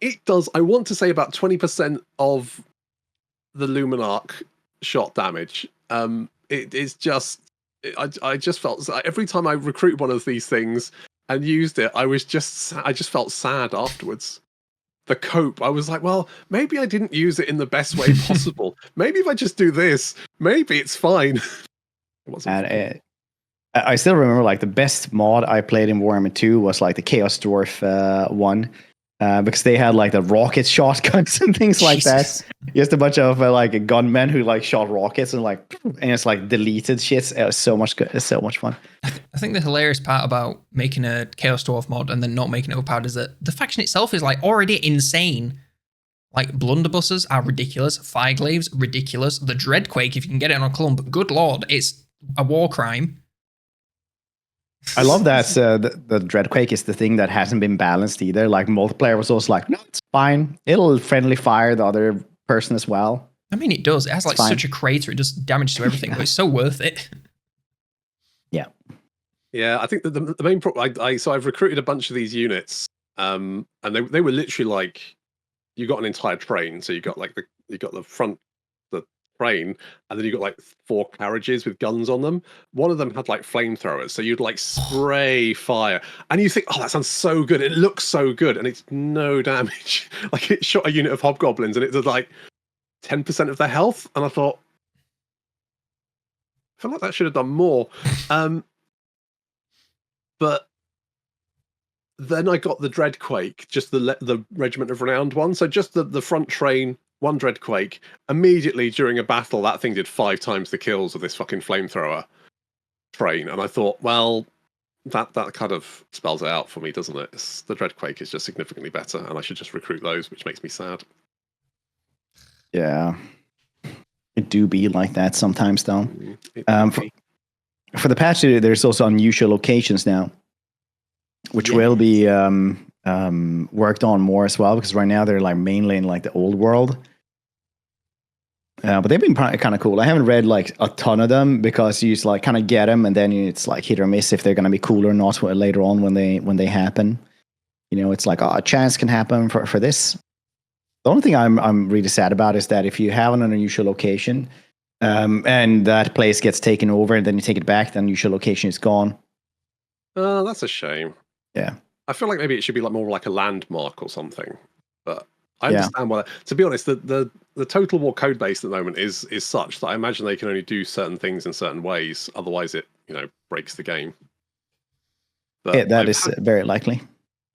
It does, I want to say, about 20% of the Luminarch shot damage. It is just, I just felt, every time I recruited one of these things and used it, I just felt sad afterwards. The cope, I was like, well, maybe I didn't use it in the best way possible. Maybe if I just do this, maybe it's fine. And I still remember like the best mod I played in Warhammer 2 was like the Chaos Dwarf one. Because they had like the rocket shotguns and things like that. Just a bunch of like gunmen who like shot rockets and it's like deleted shit. It was so much good. It's so much fun. I think the hilarious part about making a Chaos Dwarf mod and then not making it overpowered is that the faction itself is like already insane. Like blunderbusses are ridiculous. Fireglaves ridiculous. The Dreadquake, if you can get it on a clump, good lord, it's a war crime. I love that the Dreadquake is the thing that hasn't been balanced either. Like multiplayer was also like, no, it's fine. It'll friendly fire the other person as well. I mean, it does. It has like such a crater. It does damage to everything, but it's so worth it. Yeah. Yeah, I think that the main problem. So I've recruited a bunch of these units, and they were literally like, you got an entire train. So you got like the front. Train, and then you got like 4 carriages with guns on them. One of them had like flamethrowers, so you'd like spray fire, and you think, oh, that sounds so good, it looks so good, and it's no damage. Like it shot a unit of hobgoblins and it did like 10% of their health, and I thought, I feel like that should have done more. But then I got the Dreadquake, just the Regiment of Renowned one, so just the front train, 1 Dreadquake. Immediately during a battle, that thing did 5 times the kills of this fucking flamethrower train. And I thought, well, that kind of spells it out for me, doesn't it? The Dreadquake is just significantly better, and I should just recruit those, which makes me sad. Yeah. It do be like that sometimes, though. For the patch, there's also unusual locations now, which will be worked on more as well, because right now they're like mainly in like the old world. But they've been kind of cool. I haven't read like a ton of them because you just like kind of get them and then it's like hit or miss if they're going to be cool or not later on when they happen. You know, it's like a chance can happen for this. The only thing I'm really sad about is that if you have an unusual location and that place gets taken over and then you take it back, the unusual location is gone. That's a shame. Yeah. I feel like maybe it should be like more like a landmark or something. But I understand why. To be honest, the Total War code base at the moment is such that I imagine they can only do certain things in certain ways. Otherwise, it breaks the game. But that is very likely.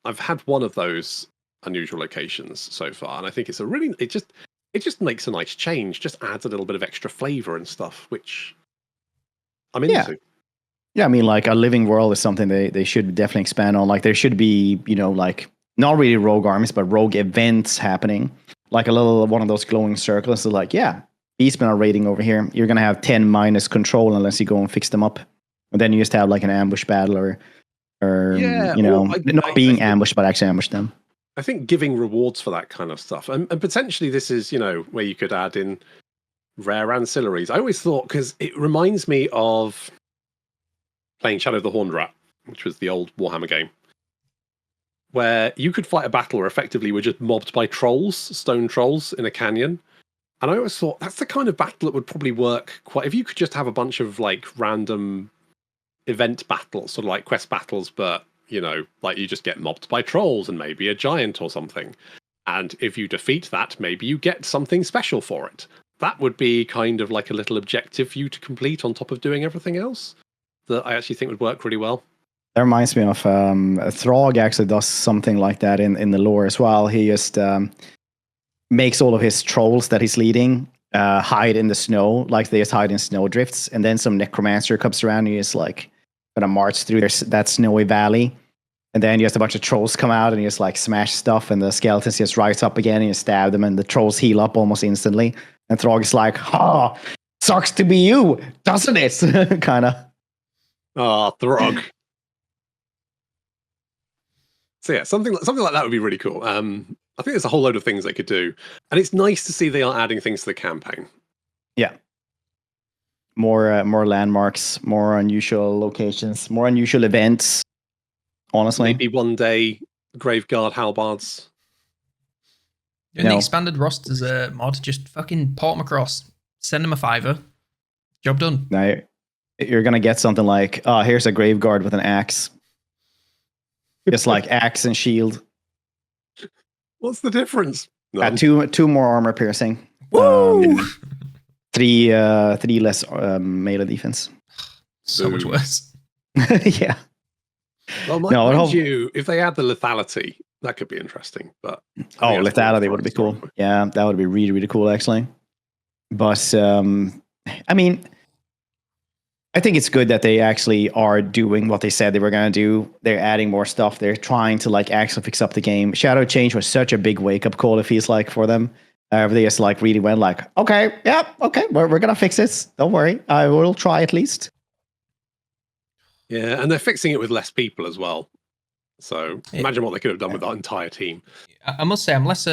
I've had one of those unusual locations so far, and I think it's it just makes a nice change. Just adds a little bit of extra flavor and stuff, which I'm into. Yeah, I mean, like a living world is something they should definitely expand on. Like there should be, like not really rogue armies, but rogue events happening. Like a little one of those glowing circles. So like, yeah, beastmen are raiding over here. You're gonna have 10 minus control unless you go and fix them up. And then you just have like an ambush battle or not being ambushed, but actually ambush them. I think giving rewards for that kind of stuff, and potentially this is where you could add in rare ancillaries. I always thought, because it reminds me of playing Shadow of the Horned Rat, which was the old Warhammer game, where you could fight a battle where effectively we're just mobbed by trolls, stone trolls in a canyon. And I always thought that's the kind of battle that would probably work quite, if you could just have a bunch of like random event battles, sort of like quest battles, but like you just get mobbed by trolls and maybe a giant or something. And if you defeat that, maybe you get something special for it. That would be kind of like a little objective for you to complete on top of doing everything else that I actually think would work really well. That reminds me of Throg actually does something like that in the lore as well. He just makes all of his trolls that he's leading hide in the snow, like they just hide in snow drifts. And then some necromancer comes around and he just like gonna march through that snowy valley. And then just a bunch of trolls come out and you just like smash stuff and the skeletons just rise up again and you stab them and the trolls heal up almost instantly. And Throg is like, sucks to be you, doesn't it? Kind of. Ah, Throg. So yeah, something like that would be really cool. I think there's a whole load of things they could do. And it's nice to see they are adding things to the campaign. Yeah. More landmarks, more unusual locations, more unusual events. Honestly, maybe one day Graveguard halbards. Doing the expanded rosters mod, just fucking port them across, send them a $5, job done. Now you're gonna get something like, here's a Graveguard with an axe, just like axe and shield. What's the difference? No. Two more armor piercing. Three less melee defense. So much worse. Yeah. Well, mind you, if they add the lethality, that could be interesting. But lethality would be cool. Yeah, that would be really, really cool, actually. But I mean, I think it's good that they actually are doing what they said they were going to do. They're adding more stuff. They're trying to like actually fix up the game. Shadow Change was such a big wake up call. It feels like for them. They just like really went like, okay, we're gonna fix this. Don't worry, I will try at least. Yeah, and they're fixing it with less people as well. So imagine what they could have done with that entire team. I must say, I'm less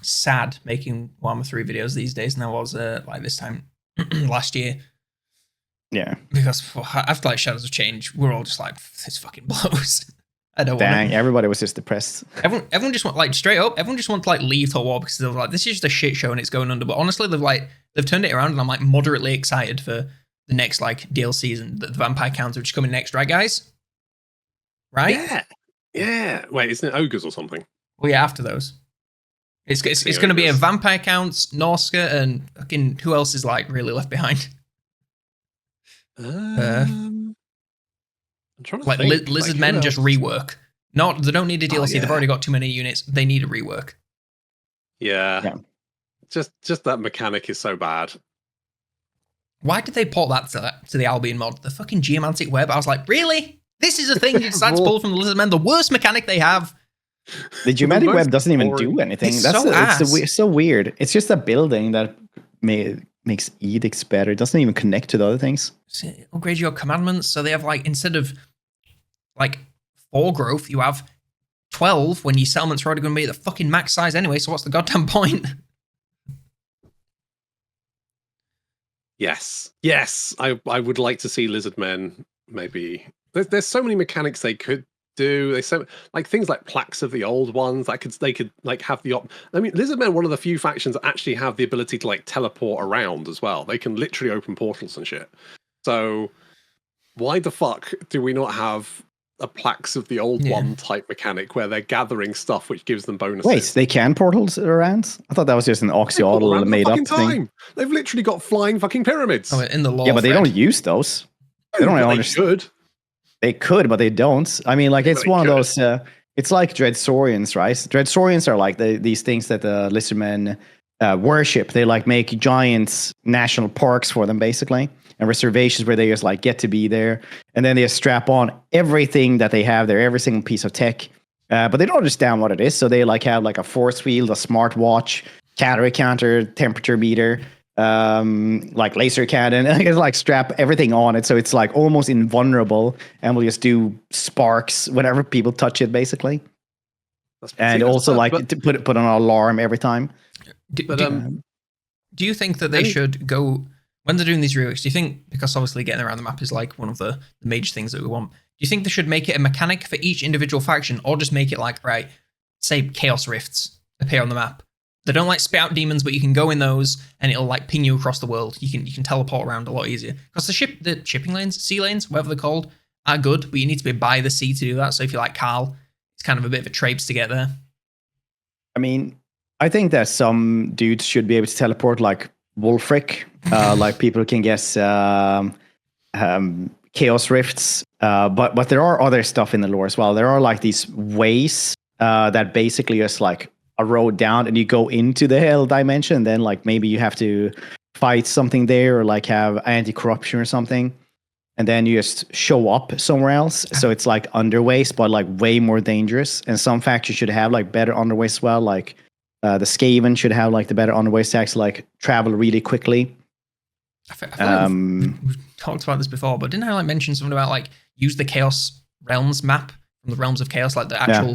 sad making Warhammer 3 videos these days than I was like this time last year. Yeah, because after like Shadows of Change, we're all just like, this fucking blows. I don't want. Everybody was just depressed. Everyone just want, like, straight up. Everyone just want to like leave Total War because they're like, this is just a shit show and it's going under. But honestly, they've turned it around and I'm like moderately excited for the next like DLC and the Vampire Counter which is coming next, right, guys? Right? Yeah. Wait, isn't it Ogres or something? Well, yeah, after those, it's going to be a Vampire Counts, Norska, and fucking who else is like really left behind? I'm trying to like think. Lizard Men just rework. They don't need a DLC. They've already got too many units. They need a rework. Yeah. Just that mechanic is so bad. Why did they port that to the Albion mod? The fucking Geomantic Web. I was like, really? This is a thing you decide to pull from the Lizard Men. The worst mechanic they have. The Geomantic Web doesn't even do anything. It's so weird. It's just a building that makes edicts better. It doesn't even connect to the other things. So upgrade your commandments. So they have like, instead of like 4 growth, you have 12 when your settlements are already going to be at the fucking max size anyway. So what's the goddamn point? Yes. I would like to see Lizard Men maybe. There's so many mechanics they could do. They so like things like plaques of the old ones that they could like have the I mean, Lizard Men are one of the few factions that actually have the ability to like teleport around as well. They can literally open portals and shit. So why the fuck do we not have a plaques of the old one type mechanic where they're gathering stuff which gives them bonuses. Wait, they can portals around? I thought that was just an Oxyodal made up thing. They've literally got flying fucking pyramids. Oh, in the lore. Yeah, but they don't use those. They don't understand. They could, but they don't. I mean, like, it's one of those. It's like Dreadsaurians, right? Dreadsaurians are like these things that the lizardmen worship. They like make giant national parks for them, basically, and reservations where they just like get to be there, and then they just strap on everything that they have there, every single piece of tech. But they don't understand what it is, so they like have like a force field, a smartwatch, calorie counter, temperature meter, like laser cannon, and I can like strap everything on it, so it's like almost invulnerable, and will just do sparks whenever people touch it, basically. And also like to put on an alarm every time. Do you think that they should go when they're doing these reworks? Do you think, because obviously getting around the map is like one of the major things that we want, do you think they should make it a mechanic for each individual faction, or just make it like, right, say Chaos Rifts appear on the map? They don't like spit out demons, but you can go in those and it'll like ping you across the world. You can teleport around a lot easier. Because the shipping lanes, sea lanes, whatever they're called, are good, but you need to be by the sea to do that. So if you're like Carl, it's kind of a bit of a traipse to get there. I mean, I think that some dudes should be able to teleport like Wolfric. Like people can guess Chaos Rifts. But there are other stuff in the lore as well. There are like these ways that basically just like a road down and you go into the hell dimension. Then like maybe you have to fight something there or like have anti-corruption or something. And then you just show up somewhere else. So it's like underways, but like way more dangerous. And some factions should have like better underways as well. Like the Skaven should have like the better underways to actually like travel really quickly. I feel like we've talked about this before, but didn't I like mention something about like use the Chaos Realms map from the Realms of Chaos, like the actual,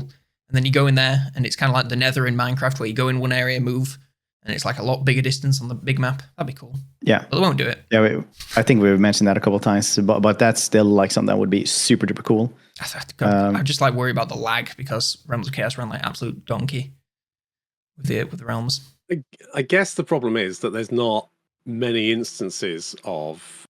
and then you go in there and it's kind of like the Nether in Minecraft where you go in one area, move, and it's like a lot bigger distance on the big map. That'd be cool. Yeah. But they won't do it. Yeah, I think we've mentioned that a couple of times, but that's still like something that would be super duper cool. I just like worry about the lag because Realms of Chaos run like absolute donkey with the realms. I guess the problem is that there's not many instances of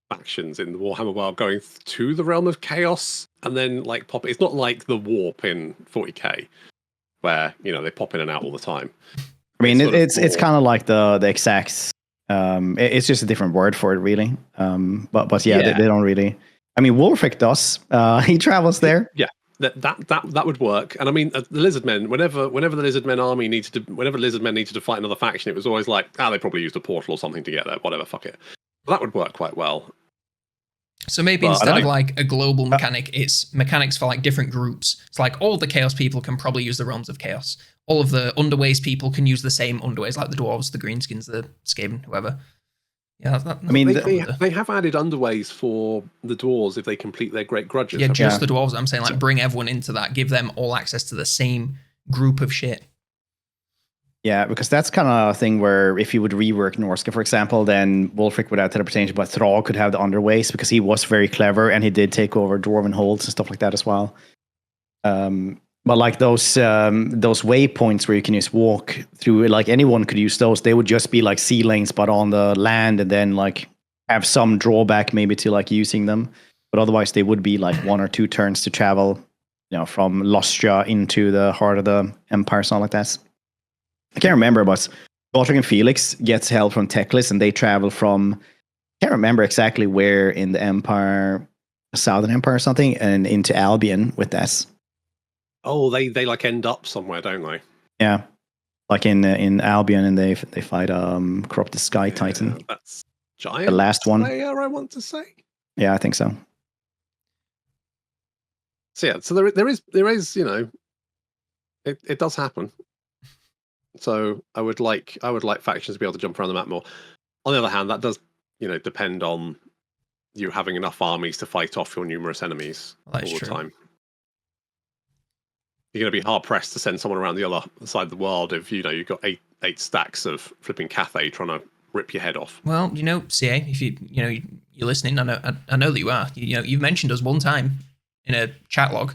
factions in the Warhammer world going to the Realm of Chaos and then like pop. It's not like the Warp in 40k where they pop in and out all the time. I mean, it's kind of like the exact. It's just a different word for it, really. But yeah. They don't really. I mean, Wolfric does. He travels there. Yeah, that would work. And I mean, the Lizardmen. Whenever the Lizardmen army whenever Lizardmen needed to fight another faction, it was always like, they probably used a portal or something to get there. Whatever, fuck it. That would work quite well. So maybe instead of like a global mechanic, it's mechanics for like different groups. It's like all the Chaos people can probably use the Realms of Chaos. All of the Underways people can use the same Underways, like the Dwarves, the Greenskins, the Skaven, whoever. Yeah, they have added Underways for the Dwarves if they complete their Great Grudges. Yeah, just the Dwarves. I'm saying like bring everyone into that, give them all access to the same group of shit. Yeah, because that's kind of a thing where if you would rework Norska, for example, then Wolfric would have teleportation, but Thrall could have the Underways because he was very clever and he did take over Dwarven holds and stuff like that as well. But like those waypoints where you can just walk through, like anyone could use those. They would just be like sea lanes, but on the land, and then like have some drawback maybe to like using them. But otherwise, they would be like 1 or 2 turns to travel, from Lostria into the heart of the Empire, something like that. I can't remember, but Gotrek and Felix gets help from Teclis, and they travel from, I can't remember exactly where in the Empire, Southern Empire or something, and into Albion with that. Oh, they like end up somewhere, don't they? Yeah, like in Albion, and they fight Corrupted Sky Titan. That's Giant. The last one. Slayer, I want to say. Yeah, I think so. So yeah, so there is it does happen. So I would like factions to be able to jump around the map more. On the other hand, that does depend on you having enough armies to fight off your numerous enemies all the time. You're going to be hard pressed to send someone around the other side of the world if you've got eight stacks of flipping Cathay trying to rip your head off. Well, CA, if you're listening, I know that you are. You've mentioned us one time in a chat log.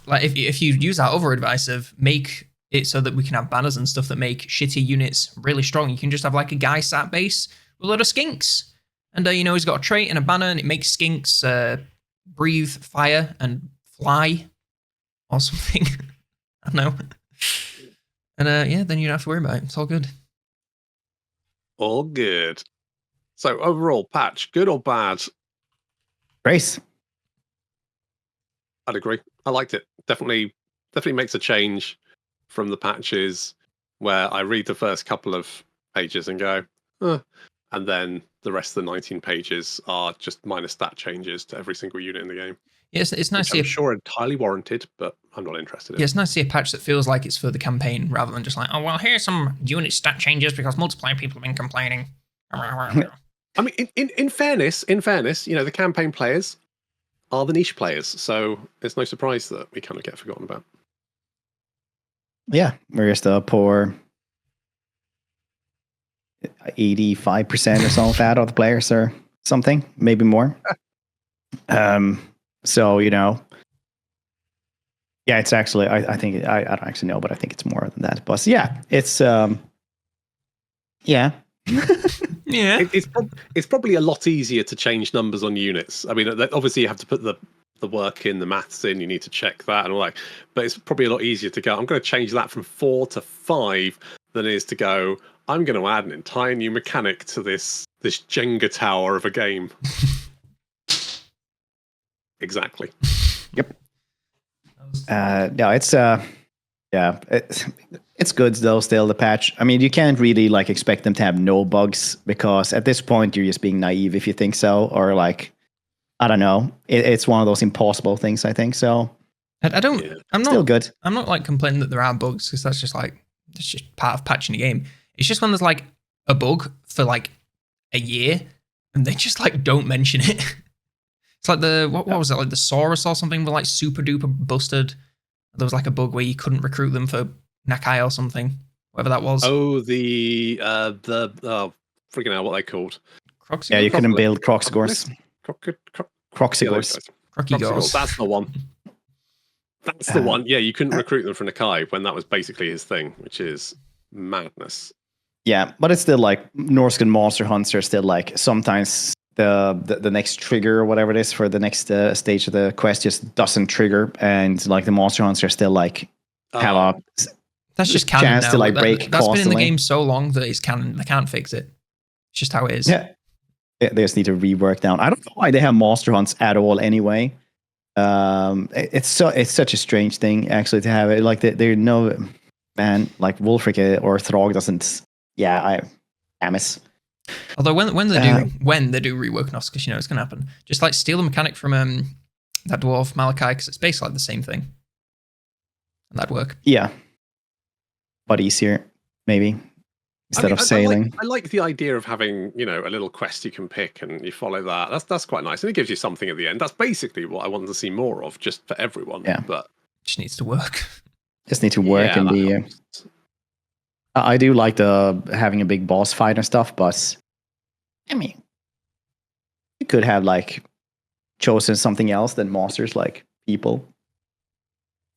Like if you use our other advice of make it so that we can have banners and stuff that make shitty units really strong, you can just have like a guy sat base with a lot of skinks. And, he's got a trait and a banner, and it makes skinks breathe fire and fly or something. I don't know. And, then you don't have to worry about it. It's all good. All good. So, overall, patch, good or bad? Grace. I'd agree. I liked it. Definitely makes a change from the patches where I read the first couple of pages and go, and then the rest of the 19 pages are just minor stat changes to every single unit in the game. Yes, it's nice to see. I'm sure entirely warranted, but I'm not interested in. Yeah, it's nice to see a patch that feels like it's for the campaign rather than just like, oh well, here's some unit stat changes because multiplayer people have been complaining. I mean, in fairness, the campaign players are the niche players, so it's no surprise that we kind of get forgotten about. Yeah, whereas the poor 85% or something of that of the players or something, maybe more. So, yeah, it's actually, I think, I don't actually know, but I think it's more than that. But yeah, it's, yeah. Yeah. It's probably a lot easier to change numbers on units. I mean, obviously you have to put the work in, the maths in, you need to check that and all that. But it's probably a lot easier to go, I'm going to change that from 4 to 5 than it is to go, I'm going to add an entire new mechanic to this Jenga tower of a game. Exactly. Yep. No, it's it's good though. Still, the patch. I mean, you can't really like expect them to have no bugs because at this point you're just being naive if you think so, or like I don't know. It's one of those impossible things. I think so. I don't. Yeah. I'm not still good. I'm not like complaining that there are bugs because that's just part of patching the game. It's just when there's like a bug for like a year and they just like don't mention it. It's like what was it, like the Saurus or something were like super duper busted. There was like a bug where you couldn't recruit them for Nakai or something, whatever that was. Oh, the freaking hell, what they called? Croxigors? Yeah, you couldn't build Croxigors. Croxigors. Croxigors. That's the one. That's the one. Yeah, you couldn't recruit them for Nakai when that was basically his thing, which is madness. Yeah, but it's still like Norscan monster hunts are still like sometimes the next trigger or whatever it is for the next stage of the quest just doesn't trigger, and like the monster hunts are still like have a that's just canon chance now. to like break that's constantly. been in the game so long that it's canon. They can't fix it. It's just how it is. Yeah, they just need to rework down. I don't know why they have monster hunts at all anyway. It's such a strange thing actually to have it. Like they know, man, like Wulfric or Throg doesn't. Yeah, Amos. Although when they do rework Nosk, because it's gonna happen. Just like steal the mechanic from that dwarf Malachi, because it's basically like the same thing, and that'd work. Yeah, but easier maybe instead of sailing. I like the idea of having a little quest you can pick and you follow that. That's quite nice, and it gives you something at the end. That's basically what I want to see more of, just for everyone. Yeah, but it just needs to work. Just need to work and be. I do like having a big boss fight and stuff, but I mean, you could have like chosen something else than monsters, like people.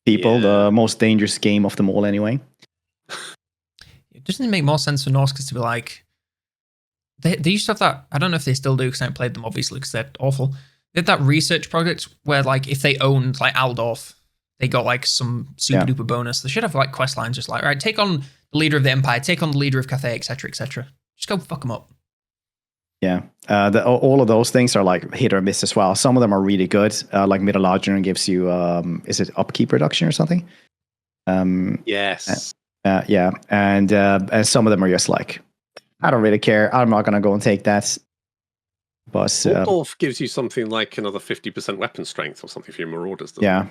The most dangerous game of them all, anyway. Doesn't it make more sense for Norscas to be like they used to have that? I don't know if they still do because I haven't played them obviously because they're awful. They had that research project where like if they owned like Aldorf, they got like some super duper bonus. They should have like quest lines just like, all right, take on the leader of the Empire, take on the leader of Cathay, etc., etc. Just go fuck them up. Yeah, all of those things are like hit or miss as well. Some of them are really good. Like Middelagern gives you, is it upkeep reduction or something? Yes. Yeah, and some of them are just like, I don't really care. I'm not gonna go and take that. But Waldorf gives you something like another 50% weapon strength or something for your Marauders. Yeah,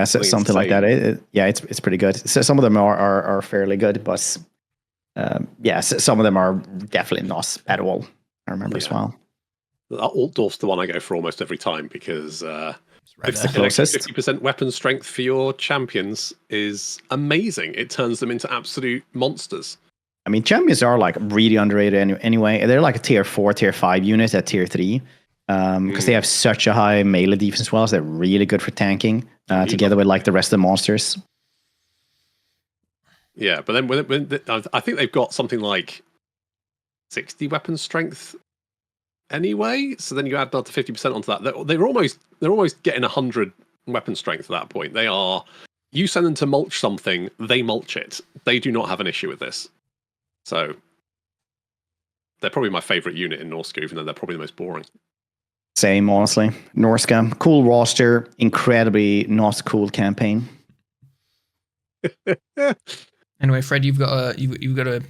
so something like that. It's pretty good. So some of them are fairly good, but some of them are definitely not at all. I remember as well. Altdorf's the one I go for almost every time because it's the closest. 50% weapon strength for your champions is amazing. It turns them into absolute monsters. I mean, champions are like really underrated anyway. They're like a tier 4, tier 5 unit at tier 3 because they have such a high melee defense as well. So they're really good for tanking together with like the rest of the monsters. Yeah, but then when I think they've got something like 60 weapon strength anyway. So then you add another 50% onto that. They're almost getting 100 weapon strength at that point. They are. You send them to mulch something, they mulch it. They do not have an issue with this. So they're probably my favorite unit in Norska, even though they're probably the most boring. Same, honestly. Norska, cool roster, incredibly not cool campaign. Anyway, Fred, you've got to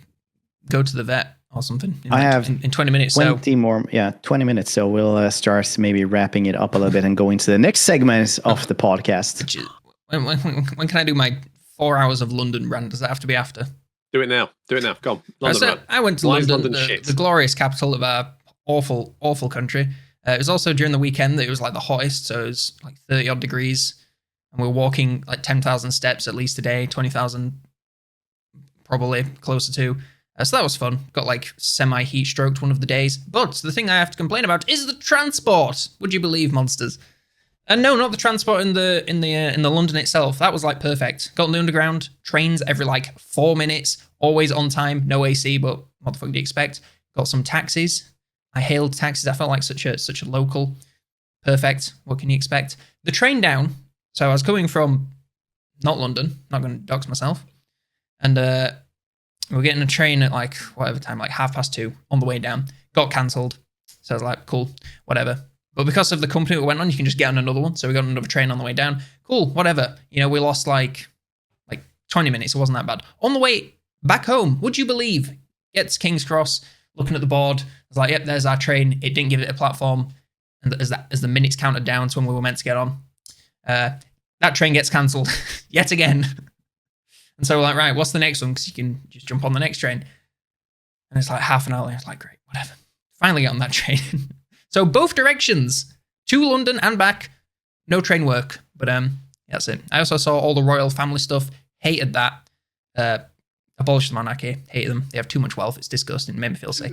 go to the vet or something. I have in 20 minutes. 20 more, 20 minutes. So we'll start maybe wrapping it up a little bit and go into the next segment of the podcast. When can I do my 4 hours of London rant? Does that have to be after? Do it now. Go on. I went to London, the glorious capital of our awful, awful country. It was also during the weekend that it was like the hottest, so it was like 30 odd degrees, and we were walking like 10,000 steps at least a day, 20,000 probably closer to. So that was fun. Got like semi-heat stroked one of the days. But the thing I have to complain about is the transport. Would you believe, monsters? And no, not the transport in the London itself. That was like perfect. Got on the underground, trains every like 4 minutes, always on time, no AC, but what the fuck do you expect? Got some taxis. I hailed taxis. I felt like such a local. Perfect. What can you expect? The train down. So I was coming from not London, not going to dox myself. And we were getting a train at like whatever time, like 2:30 on the way down. Got cancelled. So I was like, cool, whatever. But because of the company we went on, you can just get on another one. So we got another train on the way down. Cool, whatever. You know, we lost like 20 minutes. It wasn't that bad. On the way back home, would you believe? Get to King's Cross, looking at the board. I was like, yep, there's our train. It didn't give it a platform. And as the minutes counted down to when we were meant to get on, that train gets cancelled yet again. And so we're like, right, what's the next one? Because you can just jump on the next train. And it's like half an hour later. It's like, great, whatever. Finally get on that train. So both directions, to London and back, no train work. But that's it. I also saw all the royal family stuff. Hated that. Abolished the monarchy. Hated them. They have too much wealth. It's disgusting. It made me feel sick.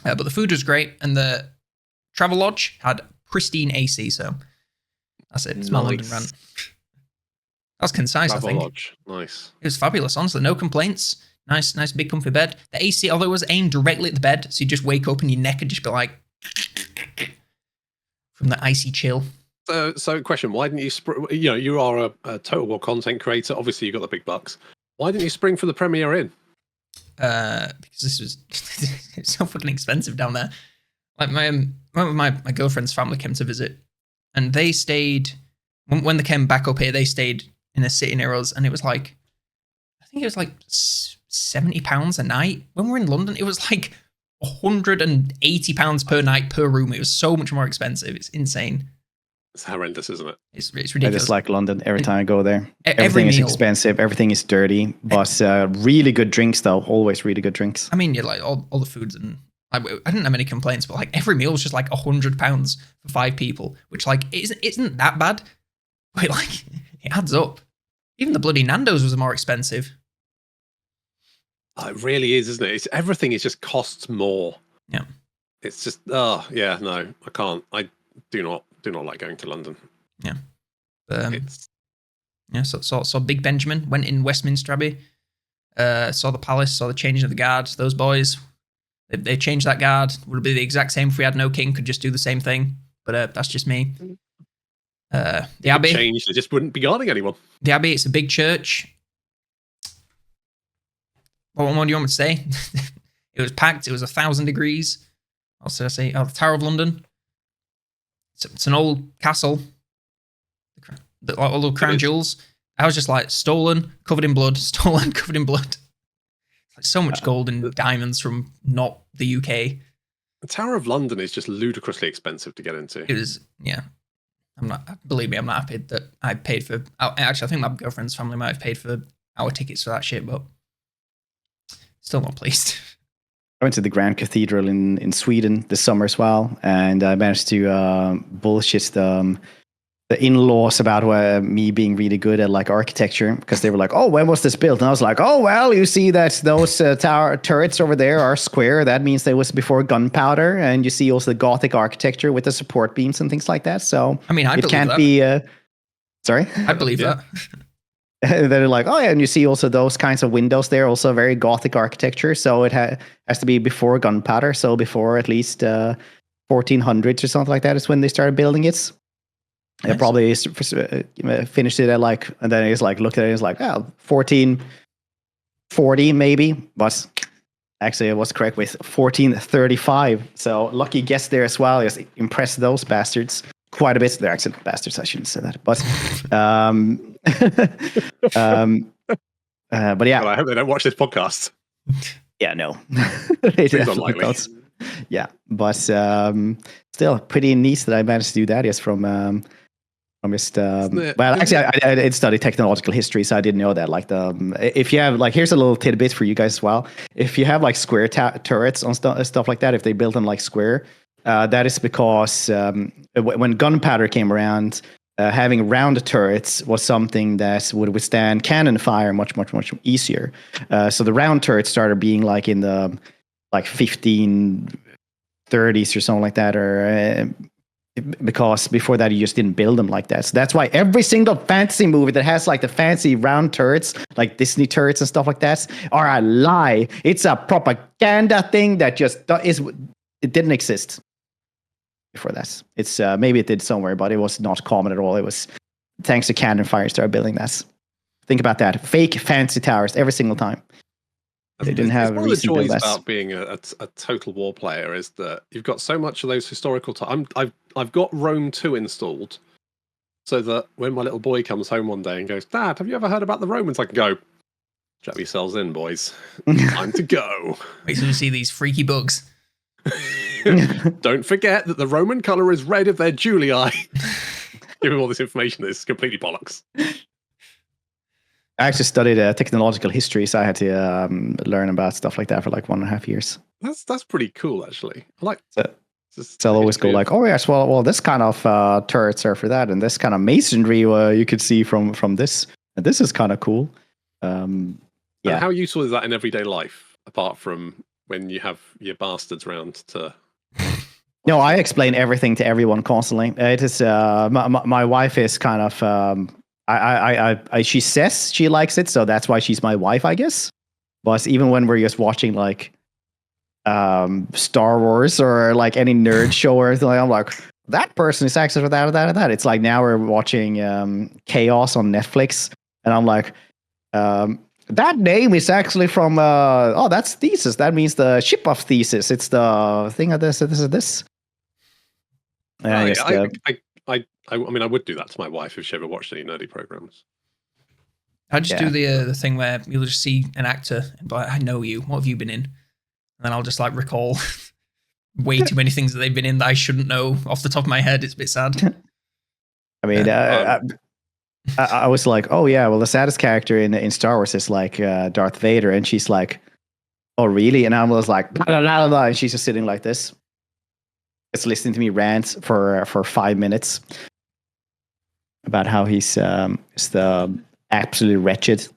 But the food was great. And the travel lodge had pristine AC. So that's it. It's my London rant. That's concise, I think. Lodge. Nice. It was fabulous, honestly. No complaints. Nice big comfy bed. The AC, although it was aimed directly at the bed, so you just wake up and your neck would just be like from the icy chill. So question, why didn't you you are a Total War content creator. Obviously, you got the big bucks. Why didn't you spring for the Premier Inn? Because this was it's so fucking expensive down there. Like my girlfriend's family came to visit, and they stayed, when they came back up here, they stayed in a city near us, and it was like, I think it was like £70 a night. When we were in London, it was like £180 per night per room. It was so much more expensive. It's insane. It's horrendous, isn't it? It's ridiculous. I just like London every time I go there. Everything is expensive. Everything is dirty. But really good drinks, though. Always really good drinks. I mean, yeah, like all the foods, and I didn't have any complaints, but like every meal was just like £100 for 5 people, which like isn't that bad. But like it adds up. Even the bloody Nando's was more expensive. Oh, it really is, isn't it? Everything is just costs more. Yeah. It's just no, I can't. I do not like going to London. Yeah. So Big Benjamin, went in Westminster Abbey, saw the palace, saw the changing of the guards. Those boys, they changed that guard. Would be the exact same if we had no king. Could just do the same thing. But that's just me. The Abbey changed. They just wouldn't be guarding anyone. The Abbey, it's a big church. What more do you want me to say? It was packed. It was 1,000 degrees. What else did I say? Oh, the Tower of London. It's an old castle. All the crown jewels. I was just like, stolen, covered in blood. Stolen, covered in blood. Like so much gold and diamonds from not the UK. The Tower of London is just ludicrously expensive to get into. It was, yeah. Believe me, I'm not happy that I paid for. Actually, I think my girlfriend's family might have paid for our tickets for that shit, but still not pleased. I went to the Grand Cathedral in Sweden this summer as well, and I managed to bullshit the in-laws about me being really good at like architecture, because they were like, "Oh, when was this built?" And I was like, "Oh, well, you see that those tower turrets over there are square. That means they was before gunpowder, and you see also the Gothic architecture with the support beams and things like that. So I mean, it can't be." Sorry, I believe that. And then like, oh yeah, and you see also those kinds of windows there, also very Gothic architecture. So it has to be before gunpowder, so before at least 1400s or something like that is when they started building it. They Nice. probably finished it at like, and then it's like looked at it, it's like, oh, 1440 maybe, but actually it was correct with 1435. So lucky guess there as well. Just impressed those bastards quite a bit. They're actually bastards. I shouldn't say that, but but yeah. Well, I hope they don't watch this podcast. Yeah, no. They Seems definitely unlikely. don't. Yeah, but still pretty neat that I managed to do that. Yes, from just well, actually, I did study technological history, so I didn't know that. Like if you have like, here's a little tidbit for you guys as well. If you have like square turrets on stuff like that, if they build them like square, that is because when gunpowder came around, having round turrets was something that would withstand cannon fire much easier. So the round turrets started being like in the like 1530s or something like that, or because before that you just didn't build them like that. So that's why every single fantasy movie that has like the fancy round turrets, like Disney turrets and stuff like that, are a lie. It's a propaganda thing that just it didn't exist before that. It's maybe it did somewhere, but it was not common at all. It was thanks to cannon fire started building that. Think about that. Fake fancy towers every single time. They didn't have one of the reason to build joys that. about being a Total War player is that you've got so much of those historical I've got Rome 2 installed, so that when my little boy comes home one day and goes, Dad, have you ever heard about the Romans? I can go, strap yourselves in, boys. Time to go. Wait till you see these freaky bugs. Don't forget that the Roman colour is red if they're Julii. Give him all this information that's completely bollocks. I actually studied technological history, so I had to learn about stuff like that for like 1.5 years. That's pretty cool, actually. I like So I'll always go like, oh yes, well, this kind of turrets are for that, and this kind of masonry you could see from this, and this is kind of cool. Yeah. And how useful is that in everyday life, apart from when you have your bastards round to? No, I explain everything to everyone constantly. It is my wife is kind of she says she likes it, so that's why she's my wife, I guess. But even when we're just watching like Star Wars or like any nerd show or anything, I'm like, that person is actually for that or that or that. It's like now we're watching Chaos on Netflix, and I'm like, that name is actually from that's Thesis. That means the ship of Thesis. It's the thing of this. I mean, I would do that to my wife if she ever watched any nerdy programs. I just do the thing where you'll just see an actor and be like, I know you. What have you been in? And then I'll just like recall way too many things that they've been in that I shouldn't know off the top of my head. It's a bit sad. I mean, I was like, oh yeah, well the saddest character in Star Wars is like Darth Vader, and she's like, oh really? And I was like, blah, blah, blah, blah, and she's just sitting like this, just listening to me rant for 5 minutes about how he's the absolutely wretched.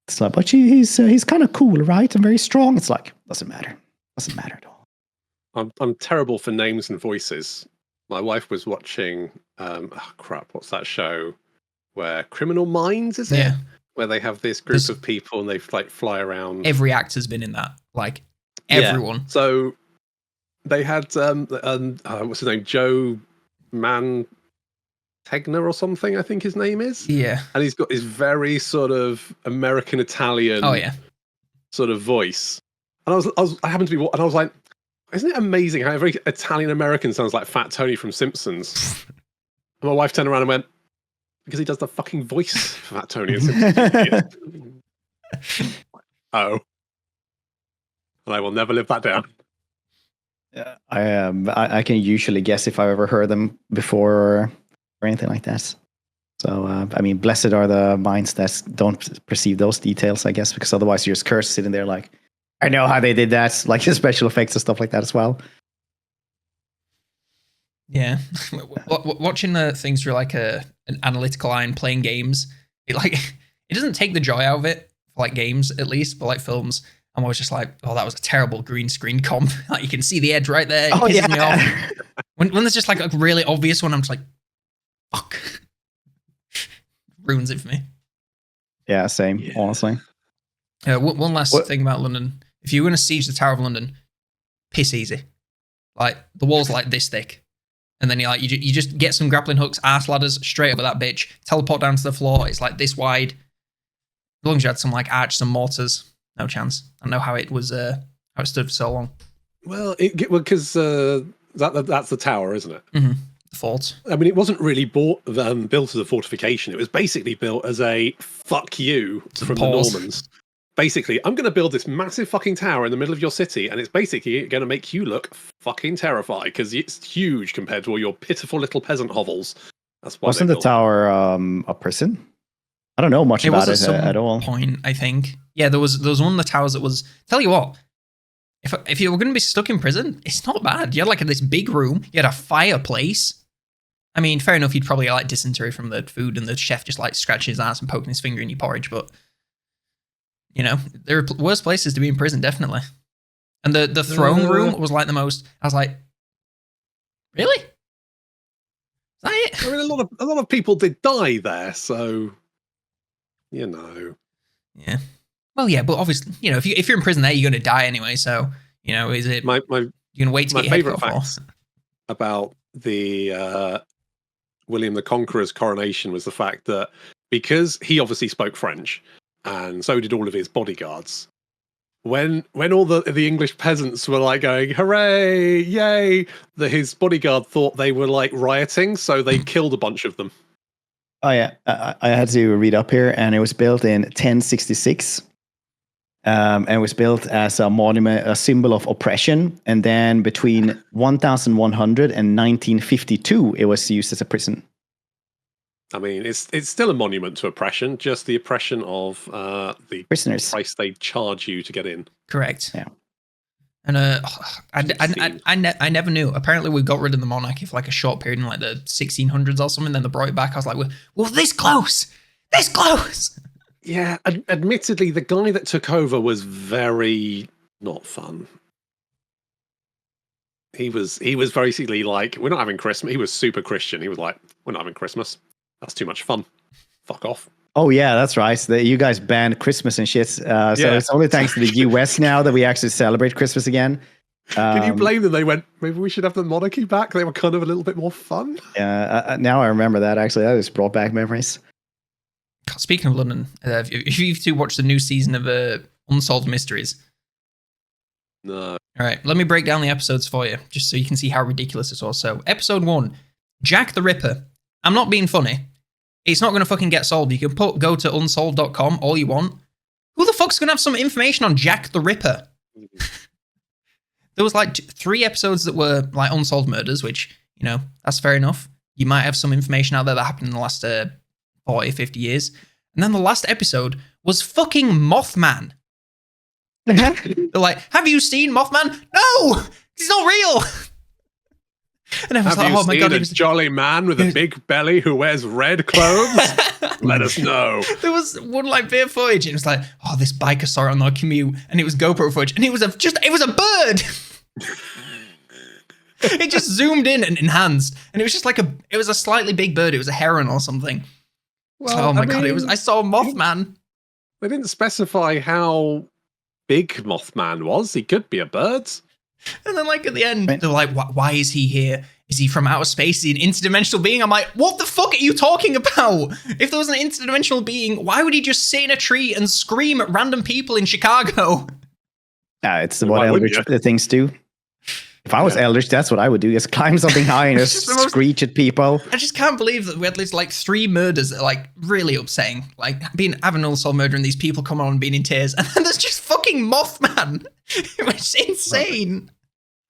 It's like, but he's kind of cool, right? And very strong. It's like, doesn't matter at all. I'm terrible for names and voices. My wife was watching what's that show where Criminal Minds, is it? Yeah. Where they have this group of people and they like fly around. Every actor's been in that. Like everyone. Yeah. So they had what's his name? Joe Mantegna or something, I think his name is. Yeah. And he's got his very sort of American Italian sort of voice. And I happened to be, and I was like, isn't it amazing how every Italian American sounds like Fat Tony from Simpsons? And my wife turned around and went, because he does the fucking voice for Fat Tony in Simpsons. Oh. And I will never live that down. Yeah, I can usually guess if I've ever heard them before or anything like that. So I mean, blessed are the minds that don't perceive those details, I guess, because otherwise you're just cursed sitting there like, I know how they did that, like the special effects and stuff like that as well. Yeah, watching things through like an analytical eye and playing games, it doesn't take the joy out of it for like games at least, but like films, I'm always just like, oh, that was a terrible green screen comp. Like you can see the edge right there. It pisses me off. When there's just like a really obvious one, I'm just like, fuck, ruins it for me. Yeah, same. Yeah. Honestly. One last thing about London. If you're going to siege the Tower of London, piss easy. Like, the wall's like this thick. And then you just get some grappling hooks, arse ladders, straight over that bitch, teleport down to the floor. It's like this wide. As long as you had some like arch, some mortars, no chance. I don't know how it was, how it stood for so long. Well, because that's the tower, isn't it? Mm-hmm. The fort. I mean, it wasn't really built as a fortification. It was basically built as a fuck you from the Normans. Basically, I'm going to build this massive fucking tower in the middle of your city, and it's basically going to make you look fucking terrified because it's huge compared to all your pitiful little peasant hovels. That's why wasn't the tower a prison? I don't know much about it at all. Point, I think. Yeah, there was one of the towers that was. Tell you what, if you were going to be stuck in prison, it's not bad. You had like this big room. You had a fireplace. I mean, fair enough. You'd probably get like dysentery from the food, and the chef just like scratching his ass and poking his finger in your porridge, but. You know, there are worse places to be in prison, definitely. And the throne room was like the most. I was like, really? Is that it? I mean, a lot of people did die there, so you know. Yeah. Well, yeah, but obviously, you know, if you're in prison there, you're going to die anyway. So, you know, is it? You're going to wait to get your head cut off? About the William the Conqueror's coronation was the fact that because he obviously spoke French. And so did all of his bodyguards. When all the English peasants were like going, hooray, yay, his bodyguard thought they were like rioting, so they killed a bunch of them. Oh yeah, I had to read up here, and it was built in 1066. And it was built as a monument, a symbol of oppression. And then between 1100 and 1952, it was used as a prison. I mean, it's still a monument to oppression, just the oppression of the prisoners. Price they charge you to get in. Correct. Yeah. And I never knew. Apparently, we got rid of the monarchy for like a short period in like the 1600s or something. Then they brought it back. I was like, well, this close. Yeah. Admittedly, the guy that took over was very not fun. He was basically like, we're not having Christmas. He was super Christian. He was like, we're not having Christmas. That's too much fun. Fuck off. Oh yeah, that's right. You guys banned Christmas and shit. So it's only thanks to the US now that we actually celebrate Christmas again. Can you blame them? They went, maybe we should have the monarchy back. They were kind of a little bit more fun. Yeah, now I remember that. Actually, that just brought back memories. Speaking of London, if you two watch the new season of Unsolved Mysteries. No. All right, let me break down the episodes for you, just so you can see how ridiculous it was. So, episode 1, Jack the Ripper. I'm not being funny. It's not going to fucking get solved. You can go to unsolved.com all you want. Who the fuck's going to have some information on Jack the Ripper? There was like 3 episodes that were like unsolved murders, which, you know, that's fair enough. You might have some information out there that happened in the last 40, 50 years. And then the last episode was fucking Mothman. They're like, have you seen Mothman? No! He's not real! And I was like, oh my god, he was a jolly man with a big belly who wears red clothes? Let us know. There was one like bit of footage, and it was like, oh, this biker saw it on their commute, and it was GoPro footage, and it was a bird. It just zoomed in and enhanced, and it was just like it was a slightly big bird. It was a heron or something. Well, oh my god, I saw Mothman. They didn't specify how big Mothman was. He could be a bird. And then, like, at the end, they're like, why is he here? Is he from outer space? Is he an interdimensional being? I'm like, what the fuck are you talking about? If there was an interdimensional being, why would he just sit in a tree and scream at random people in Chicago? It's what Eldritch things do. If I was Eldritch, that's what I would do. Just climb something high and just screech at people. I just can't believe that we had like 3 murders that are like really upsetting. Like having an unsolved murder and these people come on and being in tears. And then there's just fucking Mothman. It's insane.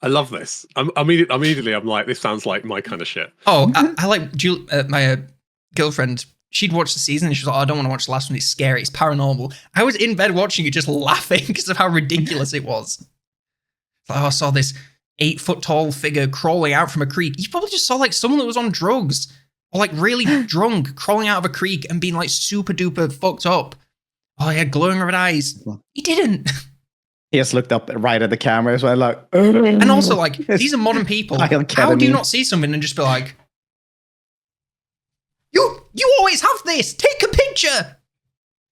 I love this. Immediately, I'm like, this sounds like my kind of shit. Oh, I like my girlfriend. She'd watched the season and she was like, oh, I don't want to watch the last one. It's scary. It's paranormal. I was in bed watching it just laughing because of how ridiculous it was. Like, I saw this 8-foot-tall figure crawling out from a creek. You probably just saw like someone that was on drugs or like really drunk crawling out of a creek and being like super duper fucked up. Oh, he had glowing red eyes. He didn't. He just looked up right at the camera, so I like. And also, like, these are modern people. How do you not see something and just be like, you always have this. Take a picture.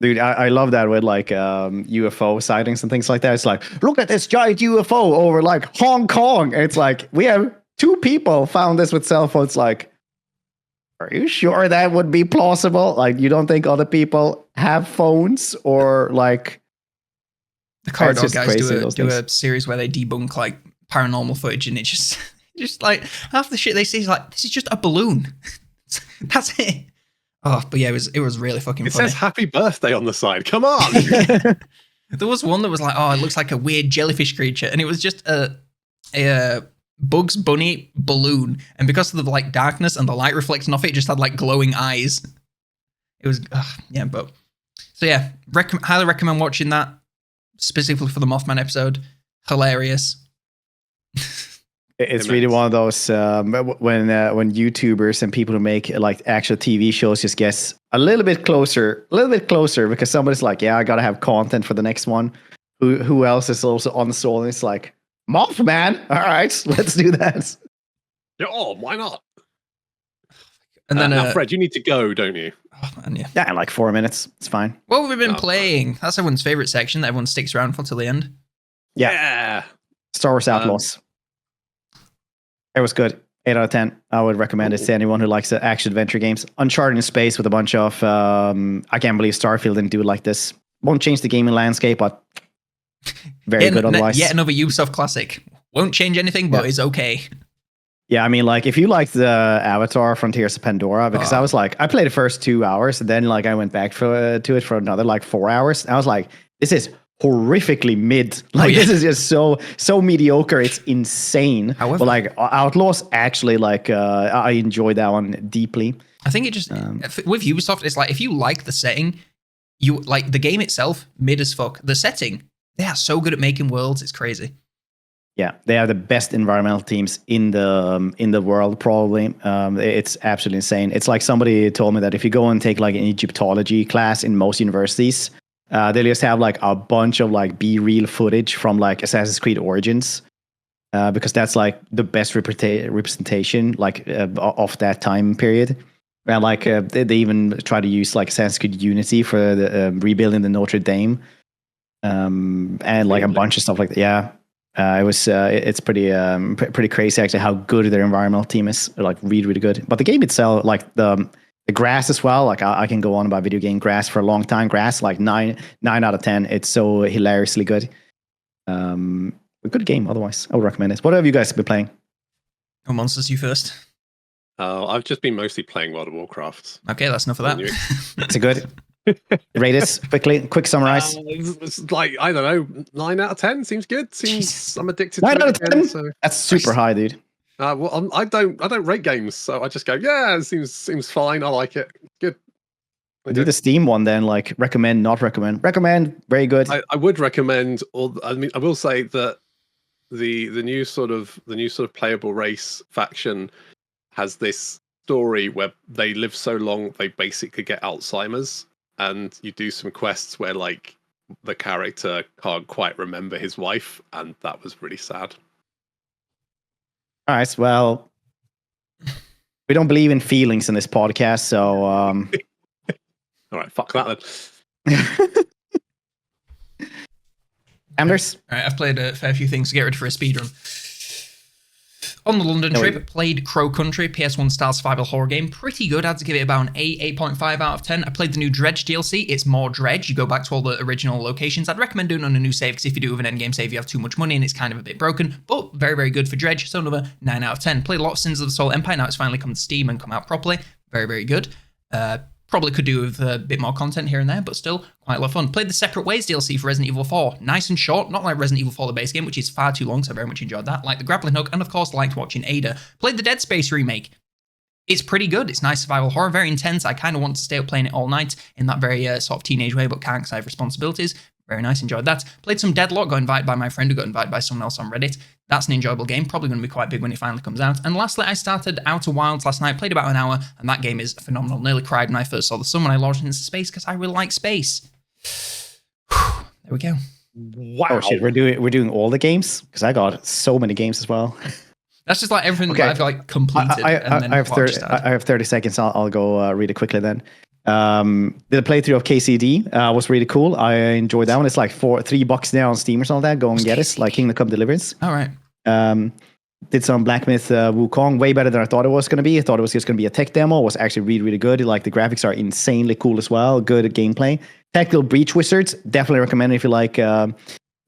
Dude, I love that with like UFO sightings and things like that. It's like, look at this giant UFO over like Hong Kong. And it's like, we have 2 people found this with cell phones. Like, are you sure that would be plausible? Like, you don't think other people have phones or like? The Corridor just guys crazy, do those a things. series where they debunk like paranormal footage, and it just like half the shit they see is like, this is just a balloon. That's it. Oh, but yeah, it was really fucking It funny. says happy birthday on the side. Come on. There was one that was like, oh, it looks like a weird jellyfish creature, and it was just a Bugs Bunny balloon, and because of the like darkness and the light reflecting off it, it just had like glowing eyes. It was yeah, but so yeah, highly recommend watching that, specifically for the Mothman episode. Hilarious. It's really one of those when YouTubers and people who make like actual TV shows just gets a little bit closer because somebody's like, yeah, I gotta have content for the next one. Who else is also on the soul? And it's like, Mothman. All right, let's do that. Yeah, oh, why not? And then now, Fred, you need to go, don't you? Oh man, yeah. Yeah, in like 4 minutes. It's fine. What have we been playing? That's everyone's favorite section that everyone sticks around for till the end. Yeah. Star Wars Outlaws. It was good. 8 out of 10. I would recommend it to anyone who likes action adventure games. Uncharted in space with a bunch of I can't believe Starfield didn't do it like this. Won't change the gaming landscape, but very good otherwise. Yet another Ubisoft classic. Won't change anything, but it's okay. Yeah, I mean, like, if you liked the Avatar Frontiers of Pandora, because I was like, I played the first 2 hours, and then like I went back to it for another like 4 hours. I was like, this is horrifically mid. Like, this is just so mediocre. It's insane. However, but like Outlaws, actually, like I enjoyed that one deeply. I think it just with Ubisoft, it's like if you like the setting, you like the game itself, mid as fuck. The setting, they are so good at making worlds. It's crazy. Yeah, they are the best environmental teams in the world, probably. It's absolutely insane. It's like somebody told me that if you go and take like an Egyptology class in most universities, they just have like a bunch of like B-reel footage from like Assassin's Creed Origins, because that's like the best representation like of that time period. And like they even try to use like Assassin's Creed Unity for the rebuilding the Notre Dame, and like a bunch of stuff like that. Yeah. It's pretty crazy actually how good their environmental team is, like really good. But the game itself, like the grass as well, like I can go on about video game grass for a long time. Grass like 9 out of 10. It's so hilariously good. A good game otherwise. I would recommend it. What have you guys been playing? Oh, Monsters, you first. I've just been mostly playing World of Warcraft. Okay, that's enough of that. It's a good. Rate it quickly. Quick summarize. It's like, I don't know, 9 out of 10 seems good. Seems I'm addicted 9 to out it of 10. again, so. That's super high, dude. Well, I don't rate games, so I just go, yeah, it seems fine. I like it. Good. Do the Steam one then, like recommend, not recommend. Recommend, very good. I would recommend. I mean, I will say that the new sort of playable race faction has this story where they live so long they basically get Alzheimer's. And you do some quests where, like, the character can't quite remember his wife, and that was really sad. All right, well, we don't believe in feelings in this podcast, so... All right, fuck that then. Anders? All right, I've played a fair few things to get ready for a speedrun. On the London trip, played Crow Country, PS1 style survival horror game. Pretty good. I had to give it about an 8.5 out of 10. I played the new Dredge DLC. It's more Dredge. You go back to all the original locations. I'd recommend doing it on a new save, because if you do with an endgame save, you have too much money and it's kind of a bit broken. But very, very good for Dredge. So another 9 out of 10. Played a lot of Sins of the Soul Empire. Now it's finally come to Steam and come out properly. Very, very good. Probably could do with a bit more content here and there, but still quite a lot of fun. Played the Separate Ways DLC for Resident Evil 4. Nice and short, not like Resident Evil 4 the base game, which is far too long, so I very much enjoyed that. Like the grappling hook, and of course liked watching Ada. Played the Dead Space remake. It's pretty good. It's nice survival horror, very intense. I kind of want to stay up playing it all night in that very sort of teenage way, but can't because I have responsibilities. Very nice, enjoyed that. Played some Deadlock, got invited by my friend who got invited by someone else on Reddit. That's an enjoyable game, probably going to be quite big when it finally comes out. And lastly, I started Outer Wilds last night, played about an hour, and that game is phenomenal. Nearly cried when I first saw the sun when I launched into space, because I really like space. There we go. Wow. Oh shit, we're doing all the games? Because I got so many games as well. That's just like everything that I've like completed. I have 30 seconds. I'll go read it quickly then. Did a playthrough of KCD. Was really cool. I enjoyed that one. It's like $3 now on Steam or something like that. Go and get it. Like Kingdom Come Deliverance. All right. Did some Black Myth Wukong. Way better than I thought it was going to be. I thought it was just going to be a tech demo. It was actually really, really good. Like the graphics are insanely cool as well. Good gameplay. Tactical Breach Wizards. Definitely recommend it if you like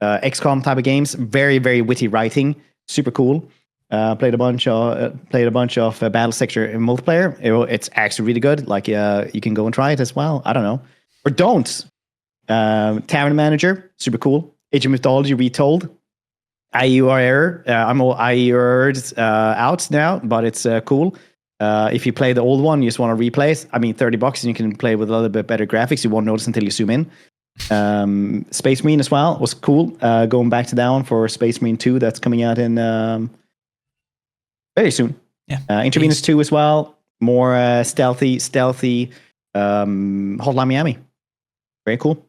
XCOM type of games. Very, very witty writing. Super cool. Played a bunch of Battle Sector in multiplayer. It's actually really good. Like you can go and try it as well. I don't know, or don't. Tavern Manager, super cool. Age of Mythology Retold. IUR. I'm all IUR'd out now, but it's cool. If you play the old one, you just want to replay it. I mean, $30 and you can play with a little bit better graphics. You won't notice until you zoom in. Space Marine as well was cool. Going back to that one for Space Marine 2 that's coming out in very soon. Yeah. Intravenous 2 as well. More stealthy Hotline Miami. Very cool.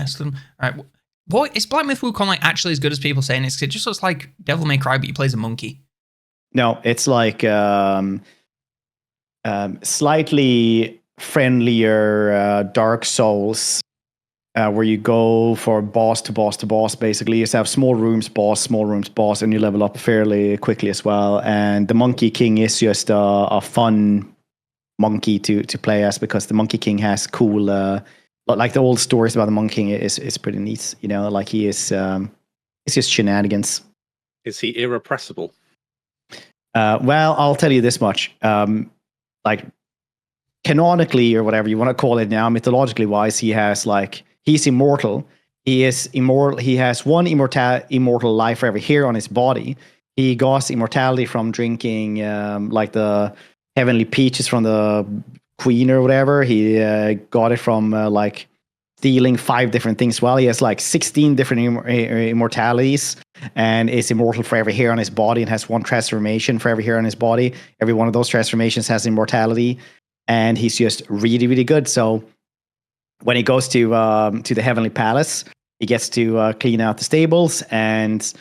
Excellent. All right. What is Black Myth Wukong like actually as good as people saying? It just looks like Devil May Cry, but you play as a monkey. No, it's like slightly friendlier Dark Souls, where you go for boss to boss to boss. Basically, you just have small rooms, boss, and you level up fairly quickly as well. And the Monkey King is just a fun monkey to play as, because the Monkey King has cool, like the old stories about the Monkey King is pretty neat. You know, like he is, it's just shenanigans. Is he irrepressible? Well, I'll tell you this much. Like canonically, or whatever you want to call it now, mythologically wise, he's immortal. He is immortal. He has one immortal life for every hair on his body. He got immortality from drinking like the heavenly peaches from the queen or whatever. He got it from like stealing 5 different things. Well, he has like 16 different immortalities, and is immortal for every hair on his body, and has one transformation for every hair on his body. Every one of those transformations has immortality, and he's just really, really good. So when he goes to the Heavenly Palace, he gets to clean out the stables, and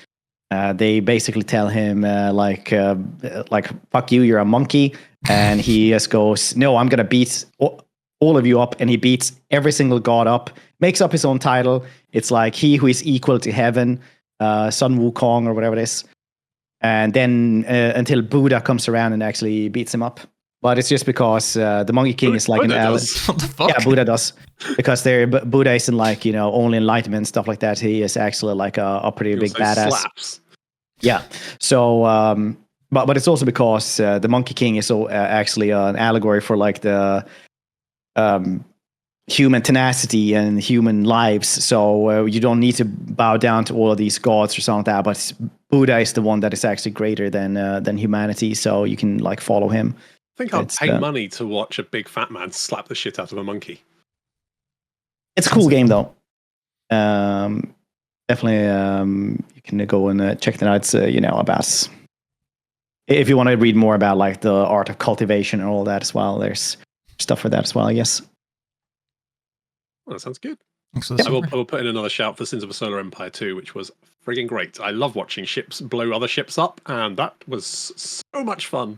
they basically tell him like fuck you, you're a monkey. And he just goes, no, I'm gonna beat all of you up. And he beats every single god up, makes up his own title. It's like he who is equal to heaven, Sun Wukong or whatever it is. And then until Buddha comes around and actually beats him up. But it's just because the Monkey King is like Buddha an does. What the fuck? Yeah, Buddha does. Because Buddha isn't like, you know, only enlightenment and stuff like that. He is actually like a pretty big badass. Slaps. Yeah. So, but it's also because the Monkey King is actually an allegory for like the human tenacity and human lives. So you don't need to bow down to all of these gods or something like that. But Buddha is the one that is actually greater than humanity. So you can like follow him. I think I'd pay money to watch a big fat man slap the shit out of a monkey. It's a cool game though. Definitely, you can go and check that out. It's about, if you want to read more about like the art of cultivation and all that as well, there's stuff for that as well, I guess. Well, that sounds good. Excellent. I will put in another shout for Sins of a Solar Empire 2, which was frigging great. I love watching ships blow other ships up, and that was so much fun.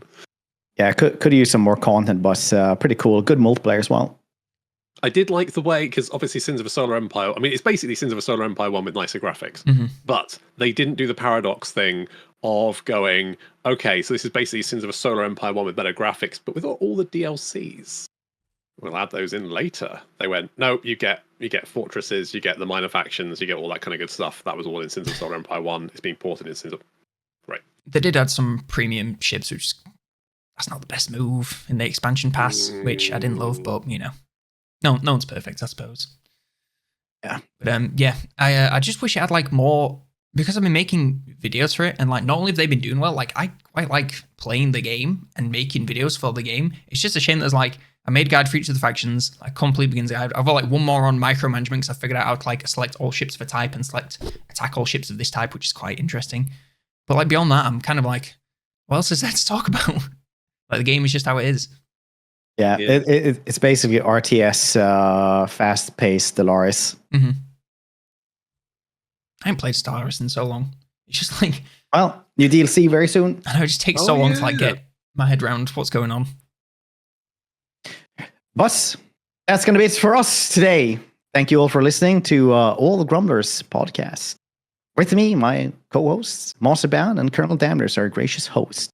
Yeah, could use some more content, but pretty cool. Good multiplayer as well. I did like the way, because obviously Sins of a Solar Empire, I mean, it's basically Sins of a Solar Empire 1 with nicer graphics, but they didn't do the paradox thing of going, okay, so this is basically Sins of a Solar Empire 1 with better graphics, but with all the DLCs. We'll add those in later. They went, no, you get fortresses, you get the minor factions, you get all that kind of good stuff. That was all in Sins of Solar Empire 1. It's being ported in Sins of... Right. They did add some premium ships, which that's not the best move in the expansion pass, which I didn't love, but, you know. No one's perfect, I suppose. Yeah. But yeah, I just wish it had like more, because I've been making videos for it, and like not only have they been doing well, like I quite like playing the game and making videos for the game. It's just a shame there's like, I made a guide for each of the factions, like complete beginner's guide. I've got like one more on micromanagement because I figured out how to like select all ships of a type and select attack all ships of this type, which is quite interesting. But like beyond that, I'm kind of like, what else is there to talk about? Like the game is just how it is. Yeah. It's basically RTS fast-paced Stellaris. Mm-hmm. I haven't played Stellaris in so long. It's just like... Well, new DLC very soon. I know, it just takes so long to like get my head around what's going on. But that's going to be it for us today. Thank you all for listening to All the Grumblers podcast. With me, my co-hosts, Monsterbound and Colonel Damneders, our gracious host.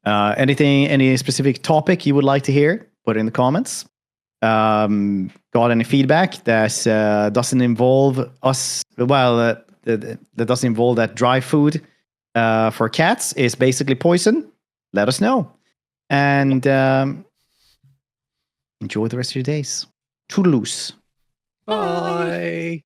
Any specific topic you would like to hear, put it in the comments. Got any feedback that doesn't involve us? Well, that doesn't involve that dry food for cats is basically poison. Let us know. And enjoy the rest of your days. Toodaloos. Bye.